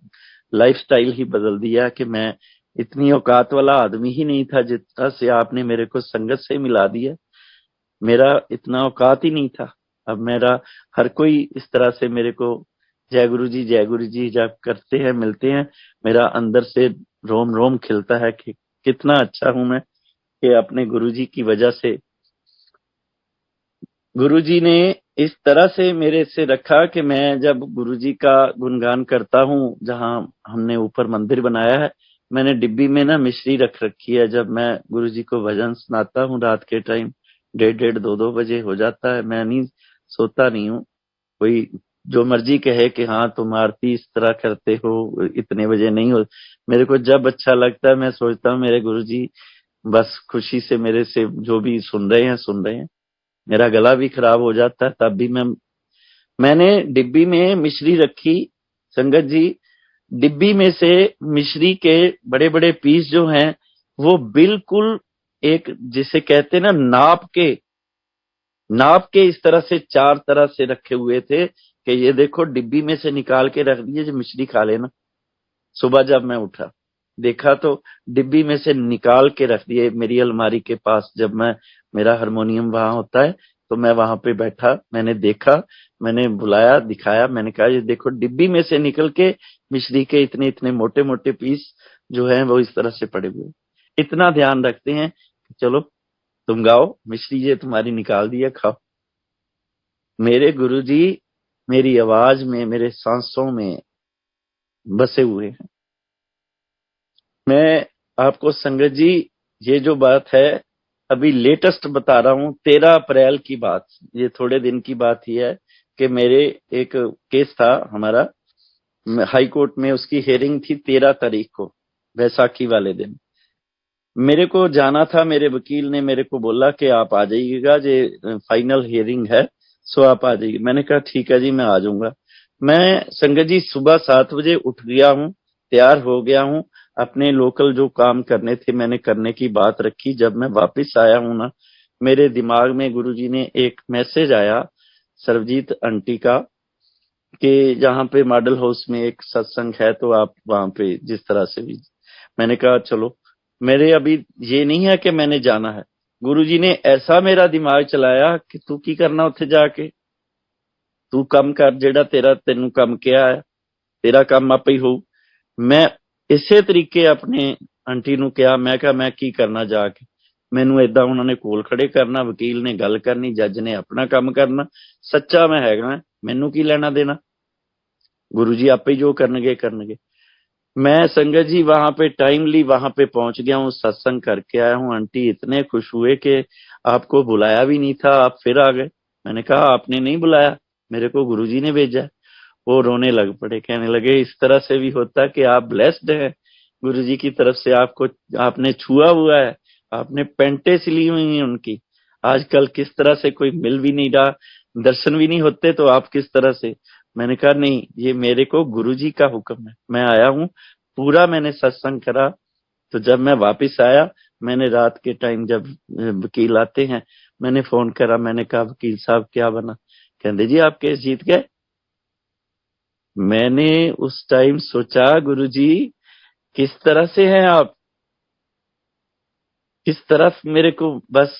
लाइफ स्टाइल ही बदल दिया कि मैं इतनी औकात वाला आदमी ही नहीं था, जिस तरह से आपने मेरे को संगत से मिला दिया। मेरा इतना औकात ही नहीं था। अब मेरा हर कोई इस तरह से मेरे को जय गुरु जी जब करते हैं, मिलते हैं, मेरा अंदर से रोम रोम खिलता है कि कितना अच्छा हूं मैं कि अपने गुरु जी की वजह से गुरु जी ने इस तरह से मेरे से रखा कि मैं जब गुरु जी का गुणगान करता हूँ, जहाँ हमने ऊपर मंदिर बनाया है, मैंने डिब्बी में ना मिश्री रख रखी है। जब मैं गुरु जी को भजन सुनाता हूँ रात के टाइम, 1:30 2-2 बजे हो जाता है, मैं नहीं सोता नहीं हूँ। कोई जो मर्जी कहे कि हाँ तुम आरती इस तरह करते हो, इतने बजे नहीं हो, मेरे को जब अच्छा लगता है मैं सोचता हूँ मेरे गुरु जी बस खुशी से मेरे से जो भी सुन रहे हैं सुन रहे हैं। मेरा गला भी खराब हो जाता है तब भी मैंने डिब्बी में मिश्री रखी। संगत जी, डिब्बी में से मिश्री के बड़े बड़े पीस जो हैं वो बिल्कुल एक जिसे कहते हैं ना नाप के इस तरह से 4 तरह से रखे हुए थे कि ये देखो डिब्बी में से निकाल के रख दिए, जो मिश्री खा लेना। सुबह जब मैं उठा देखा तो डिब्बी में से निकाल के रख दिए मेरी अलमारी के पास। जब मैं मेरा हारमोनियम वहां होता है तो मैं वहां पे बैठा, मैंने देखा, मैंने बुलाया, दिखाया, मैंने कहा ये देखो डिब्बी में से निकल के मिश्री के इतने इतने मोटे मोटे पीस जो है वो इस तरह से पड़े हुए। इतना ध्यान रखते हैं कि चलो तुम गाओ, मिश्री ये तुम्हारी निकाल दिया, खाओ। मेरे गुरुजी मेरी आवाज में, मेरे सांसों में बसे हुए हैं। मैं आपको संगत जी ये जो बात है अभी लेटेस्ट बता रहा हूँ, 13 अप्रैल की बात, ये थोड़े दिन की बात ही है कि मेरे एक केस था हमारा हाई कोर्ट में, उसकी हियरिंग थी 13 तारीख को, बैसाखी वाले दिन। मेरे को जाना था, मेरे वकील ने मेरे को बोला कि आप आ जाइएगा, ये फाइनल हियरिंग है, सो आप आ जाइए। मैंने कहा ठीक है जी मैं आ जाऊंगा। मैं संगत जी सुबह 7 बजे उठ गया हूँ, तैयार हो गया हूँ, अपने लोकल जो काम करने थे मैंने करने की बात रखी। जब मैं वापस आया हूँ ना, मेरे दिमाग में गुरुजी ने एक मैसेज आया सरबजीत आंटी का कि जहाँ पे मॉडल हाउस में एक सत्संग है तो आप वहां पे जिस तरह से भी। मैंने कहा चलो, मेरे अभी ये नहीं है कि मैंने जाना है। गुरुजी ने ऐसा मेरा दिमाग चलाया कि तू की करना उत्थे जाके, तू कम कर जेड़ा तेनू कम किया है, तेरा काम आपे ही हो। मैं इसे तरीके अपने आंटी नू कहा, मैं कहा मैं की करना जाके, मैनू ਏਦਾਂ ਉਹਨਾਂ ਨੇ ਕੋਲ खड़े करना, वकील ने गल करनी, जज ने अपना काम करना, सच्चा मैं हैगा, मैनू की लेना देना, गुरुजी आपे ही जो करनगे। मैं संगत जी वहां पे टाइमली वहां पे पहुंच गया हूँ, सत्संग करके आया हूँ। आंटी इतने खुश हुए कि आपको बुलाया भी नहीं था, आप फिर आ गए। मैंने कहा आपने नहीं बुलाया, मेरे को गुरुजी ने भेजा। वो रोने लग पड़े, कहने लगे इस तरह से भी होता कि आप ब्लेस्ड हैं, गुरुजी की तरफ से आपको, आपने छुआ हुआ है, आपने पेंटे सिली हुई हैं उनकी। आजकल किस तरह से कोई मिल भी नहीं रहा, दर्शन भी नहीं होते तो आप किस तरह से। मैंने कहा नहीं, ये मेरे को गुरुजी का हुक्म है, मैं आया हूँ। पूरा मैंने सत्संग करा। तो जब मैं वापस आया, मैंने रात के टाइम जब वकील आते हैं, मैंने फोन करा, मैंने कहा वकील साहब क्या बना? कहते जी आप केस जीत गए। मैंने उस टाइम सोचा, गुरुजी किस तरह से हैं आप, किस तरफ मेरे को बस,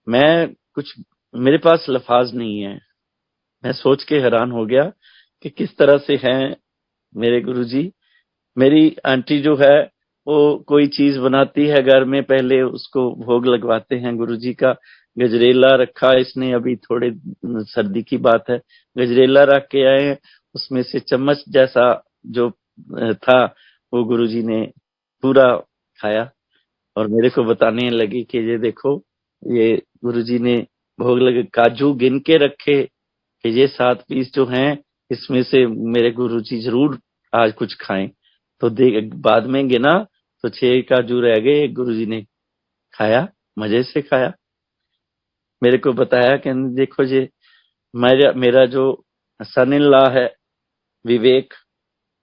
मैं कुछ, मेरे पास लफाज नहीं है। मैं सोच के हैरान हो गया कि किस तरह से हैं मेरे गुरुजी। मेरी आंटी जो है वो कोई चीज बनाती है घर में, पहले उसको भोग लगवाते हैं गुरुजी का। गजरेला रखा इसने, अभी थोड़े सर्दी की बात है, गजरेला रख के आए हैं। उसमें से चम्मच जैसा जो था, वो गुरुजी ने पूरा खाया और मेरे को बताने लगे कि ये देखो, ये गुरुजी ने भोग लगे, काजू गिन के रखे कि ये 7 पीस जो हैं, इसमें से मेरे गुरुजी जरूर आज कुछ खाएं। तो देख, बाद में गिना तो 6 काजू रह गए, एक गुरुजी ने खाया, मजे से खाया। मेरे को बताया कि देखो ये मेरा मेरा जो सन इन लॉ है विवेक,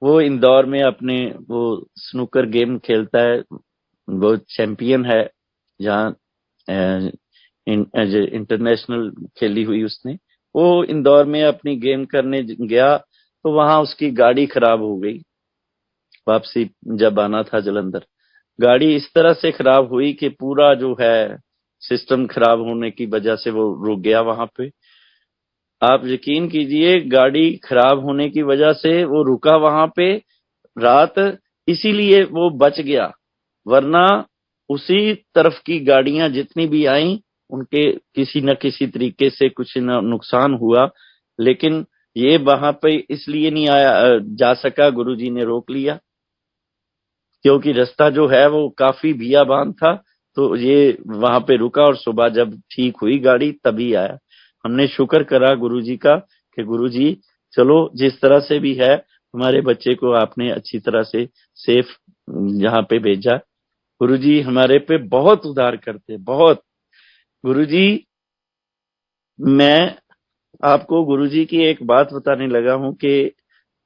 वो इंदौर में अपने वो स्नूकर गेम खेलता है, वो चैंपियन है। जहाँ इंटरनेशनल खेली हुई उसने, वो इंदौर में अपनी गेम करने गया तो वहां उसकी गाड़ी खराब हो गई। वापसी जब आना था जलंधर, गाड़ी इस तरह से खराब हुई कि पूरा जो है सिस्टम खराब होने की वजह से वो रुक गया वहां पे। आप यकीन कीजिए, गाड़ी खराब होने की वजह से वो रुका वहां पे रात, इसीलिए वो बच गया। वरना उसी तरफ की गाड़ियां जितनी भी आई, उनके किसी न किसी तरीके से कुछ न नुकसान हुआ। लेकिन ये वहां पे इसलिए नहीं जा सका, गुरुजी ने रोक लिया, क्योंकि रास्ता जो है वो काफी बियाबान था। तो ये वहां पे रुका और सुबह जब ठीक हुई गाड़ी तभी आया। हमने शुक्र करा गुरुजी का कि गुरुजी चलो जिस तरह से भी है, हमारे बच्चे को आपने अच्छी तरह से सेफ यहाँ पे भेजा। गुरुजी हमारे पे बहुत उधार करते, बहुत। गुरुजी, मैं आपको गुरुजी की एक बात बताने लगा हूं कि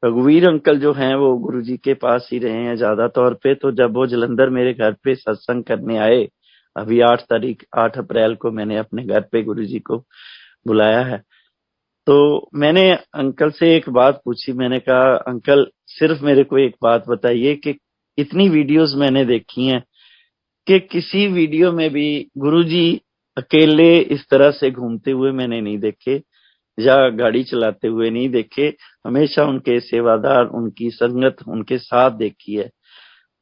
रघुवीर अंकल जो हैं वो गुरुजी के पास ही रहे हैं ज्यादा तौर पे। तो जब वो जलंधर मेरे घर पे सत्संग करने आए, अभी 8 अप्रैल को मैंने अपने घर पे गुरुजी को बुलाया है। तो मैंने अंकल से एक बात पूछी, मैंने कहा अंकल सिर्फ मेरे को एक बात बताइए कि इतनी वीडियोस मैंने देखी हैं कि किसी वीडियो में भी गुरुजी अकेले इस तरह से घूमते हुए मैंने नहीं देखे, या गाड़ी चलाते हुए नहीं देखे। हमेशा उनके सेवादार, उनकी संगत उनके साथ देखी है।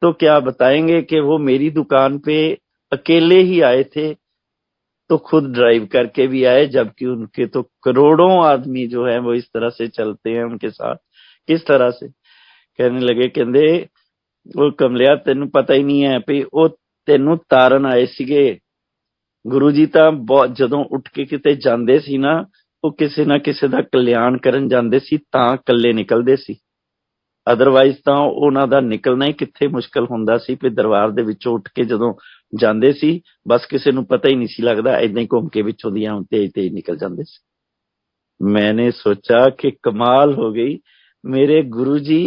तो क्या बताएंगे कि वो मेरी दुकान पे अकेले ही आए थे, तो खुद ड्राइव करके भी आए, जबकि उनके तो करोड़ों आदमी जो है वो इस तरह से चलते हैं उनके साथ। किस तरह से? कहने लगे, कहते वो कमलिया तेन पता ही नहीं है भी वो तेनू तारन आए सीगे। गुरु जी ਤਾਂ ਬਹੁਤ ਜਦੋਂ ਉੱਠ ਕੇ ਕਿਤੇ ਜਾਂਦੇ ਸੀ ਨਾ, ਉਹ ਕਿਸੇ ਨਾ ਕਿਸੇ ਦਾ ਕਲਿਆਣ ਕਰਨ ਜਾਂਦੇ ਸੀ ਤਾਂ ਇਕੱਲੇ ਨਿਕਲਦੇ ਸੀ। ਅਦਰਵਾਈਜ਼ ਤਾਂ ਉਹਨਾਂ ਦਾ ਨਿਕਲਣਾ ਹੀ ਕਿੱਥੇ ਮੁਸ਼ਕਲ ਹੁੰਦਾ ਸੀ। ਵੀ ਦਰਬਾਰ ਦੇ ਵਿੱਚੋਂ ਉੱਠ ਕੇ ਜਦੋਂ ਜਾਂਦੇ ਸੀ, ਬਸ ਕਿਸੇ ਨੂੰ ਪਤਾ ਹੀ ਨਹੀਂ ਸੀ ਲੱਗਦਾ, ਏਦਾਂ ਹੀ ਘੁੰਮ ਕੇ ਵਿੱਚੋਂ ਦੀਆਂ ਤੇਜ਼ ਤੇਜ਼ ਨਿਕਲ ਜਾਂਦੇ ਸੀ। मैंने सोचा कि कमाल हो गई, मेरे गुरुजी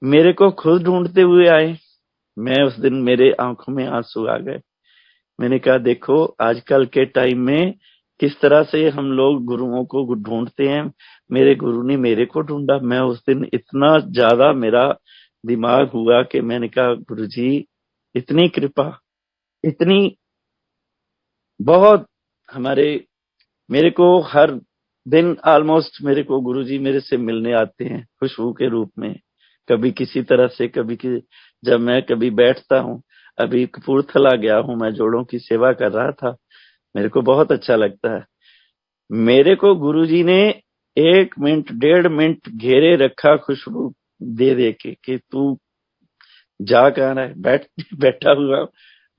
मेरे को खुद ढूंढते हुए आए। मैं उस दिन मेरे आंखों में आंसू आ गए। मैंने कहा देखो आजकल के टाइम में किस तरह से हम लोग गुरुओं को ढूंढते हैं, मेरे गुरु ने मेरे को ढूंढा। मैं उस दिन इतना ज्यादा मेरा दिमाग हुआ कि मैंने कहा गुरुजी इतनी कृपा, इतनी, बहुत हमारे, मेरे को हर दिन ऑलमोस्ट मेरे को गुरुजी मेरे से मिलने आते हैं खुशबू के रूप में, कभी किसी तरह से, जब मैं कभी बैठता हूँ। अभी कपूरथला गया हूँ, मैं जोड़ों की सेवा कर रहा था, मेरे को बहुत अच्छा लगता है। मेरे को गुरुजी ने 1 मिनट 1.5 मिनट घेरे रखा खुशबू दे दे के कि तू जा कहाँ रहा है, बैठा हुआ।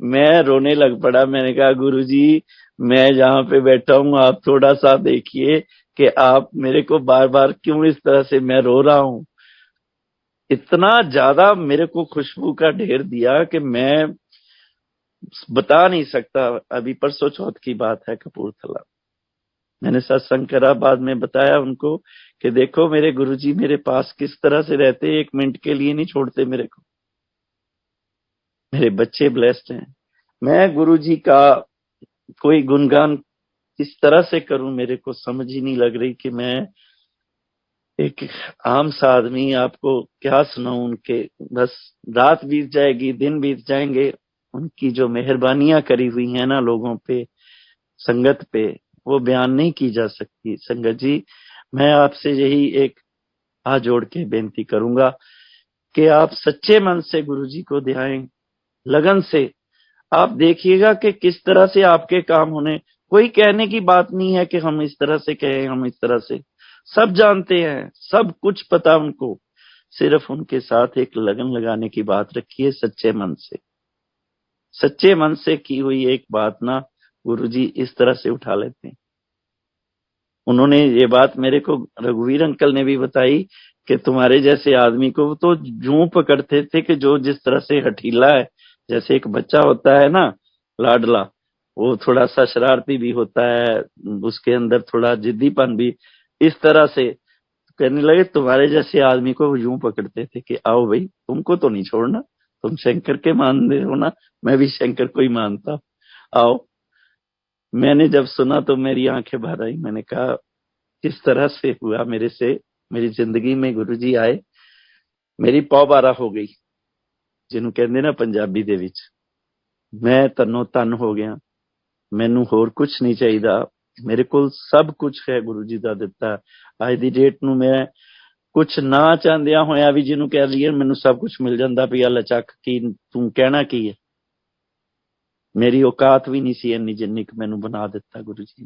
मैं रोने लग पड़ा। मैंने कहा गुरुजी मैं जहाँ पे बैठा हूँ आप थोड़ा सा देखिए कि आप मेरे को बार बार क्यों इस तरह से मैं रो रहा हूँ। इतना ज्यादा मेरे को खुशबू का ढेर दिया कि मैं बता नहीं सकता। अभी परसों चौथ की बात है, कपूरथला मैंने सत्संग करा, बाद में बताया उनको कि देखो मेरे गुरुजी मेरे पास किस तरह से रहते, 1 मिनट के लिए नहीं छोड़ते मेरे को। मेरे बच्चे ब्लेस्ड हैं। मैं गुरुजी का कोई गुणगान किस तरह से करूं, मेरे को समझ ही नहीं लग रही कि मैं एक आम सा आदमी आपको क्या सुनाऊं उनके। बस रात बीत जाएगी, दिन बीत जाएंगे, उनकी जो मेहरबानियां करी हुई है ना लोगों पे, संगत पे, वो बयान नहीं की जा सकती। संगत जी, मैं आपसे यही एक हाथ जोड़ के बेनती करूंगा कि आप सच्चे मन से गुरुजी को ध्याएं, लगन से। आप देखिएगा कि किस तरह से आपके काम होने। कोई कहने की बात नहीं है कि हम इस तरह से कहें, हम इस तरह से। सब जानते हैं, सब कुछ पता उनको, सिर्फ उनके साथ एक लगन लगाने की बात रखिए सच्चे मन से। सच्चे मन से की हुई एक बात ना गुरुजी इस तरह से उठा लेते हैं। उन्होंने ये बात मेरे को रघुवीर अंकल ने भी बताई कि तुम्हारे जैसे आदमी को तो जूं पकड़ते थे कि जो जिस तरह से हठीला है, जैसे एक बच्चा होता है ना लाडला, वो थोड़ा सा शरारती भी होता है, उसके अंदर थोड़ा जिद्दीपन भी, इस तरह से कहने लगे तुम्हारे जैसे आदमी को यूं पकड़ते थे कि आओ भाई तुमको तो नहीं छोड़ना, तुम शंकर के मानते हो ना, मैं भी शंकर को ही मानता, आओ। मैंने जब सुना तो मेरी आंखें भर आई। मैंने कहा किस तरह से हुआ मेरे से, मेरी जिंदगी में गुरुजी आए, मेरी पौ बारा हो गई, ਜਿਹਨੂੰ ਕਹਿੰਦੇ ਨਾ ਪੰਜਾਬੀ ਦੇ ਵਿੱਚ। ਮੈਂ ਤਨੋ ਤਨ ਹੋ ਗਿਆ, ਮੈਨੂੰ ਹੋਰ ਕੁਝ ਨਹੀਂ ਚਾਹੀਦਾ, ਮੇਰੇ ਕੋਲ ਸਭ ਕੁਝ ਹੈ ਗੁਰੂ ਜੀ ਦਾ ਦਿੱਤਾ। ਅੱਜ ਦੀ ਡੇਟ ਨੂੰ ਮੈਂ ਕੁਝ ਨਾ ਚਾਹੁੰਦਿਆਂ ਹੋਇਆ ਵੀ ਜਿਹਨੂੰ ਕਹਿ ਲਈਏ ਮੈਨੂੰ ਸਭ ਕੁਝ ਮਿਲ ਜਾਂਦਾ ਵੀ ਅੱਲਾ ਚੱਕ ਕੀ ਤੂੰ ਕਹਿਣਾ ਕੀ ਹੈ। ਮੇਰੀ औकात ਵੀ ਨਹੀਂ ਸੀ ਇੰਨੀ ਜਿੰਨੀ ਕਿ ਮੈਨੂੰ ਬਣਾ ਦਿੱਤਾ गुरु जी।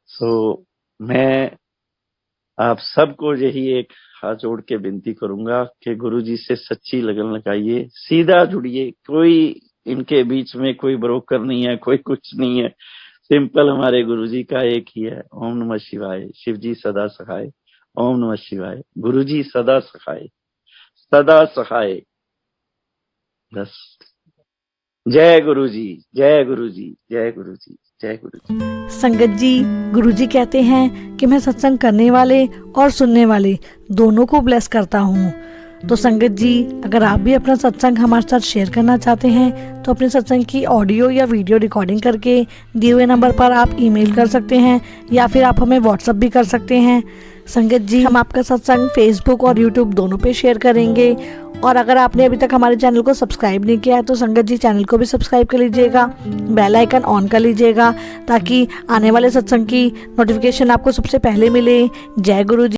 सो मैं आप सबको यही एक हाथ जोड़ के विनती करूंगा कि गुरु जी से सच्ची लगन लगाइए, सीधा जुड़िए। कोई इनके बीच में कोई ब्रोकर नहीं है, कोई कुछ नहीं है, सिंपल हमारे गुरु जी का एक ही है, ओम नमः शिवाय। शिव जी सदा सहाय, ओम नमः शिवाय। गुरु जी सदा सहाय, सदा सहाय। बस जय गुरु जी, जय गुरु जी, जय गुरु जी, जय गुरु जी। संगत जी, गुरुजी कहते हैं कि मैं सत्संग करने वाले और सुनने वाले दोनों को ब्लेस करता हूँ। तो संगत जी, अगर आप भी अपना सत्संग हमारे साथ शेयर करना चाहते हैं तो अपने सत्संग की ऑडियो या वीडियो रिकॉर्डिंग करके दिए हुए नंबर पर आप ईमेल कर सकते हैं या फिर आप हमें व्हाट्सएप भी कर सकते हैं। संगत जी, हम आपका सत्संग फेसबुक और यूट्यूब दोनों पे शेयर करेंगे। और अगर आपने अभी तक हमारे चैनल को सब्सक्राइब नहीं किया है तो संगत जी चैनल को भी सब्सक्राइब कर लीजिएगा, बेल आइकन ऑन कर लीजिएगा ताकि आने वाले सत्संग की नोटिफिकेशन आपको सबसे पहले मिले। जय गुरु जी।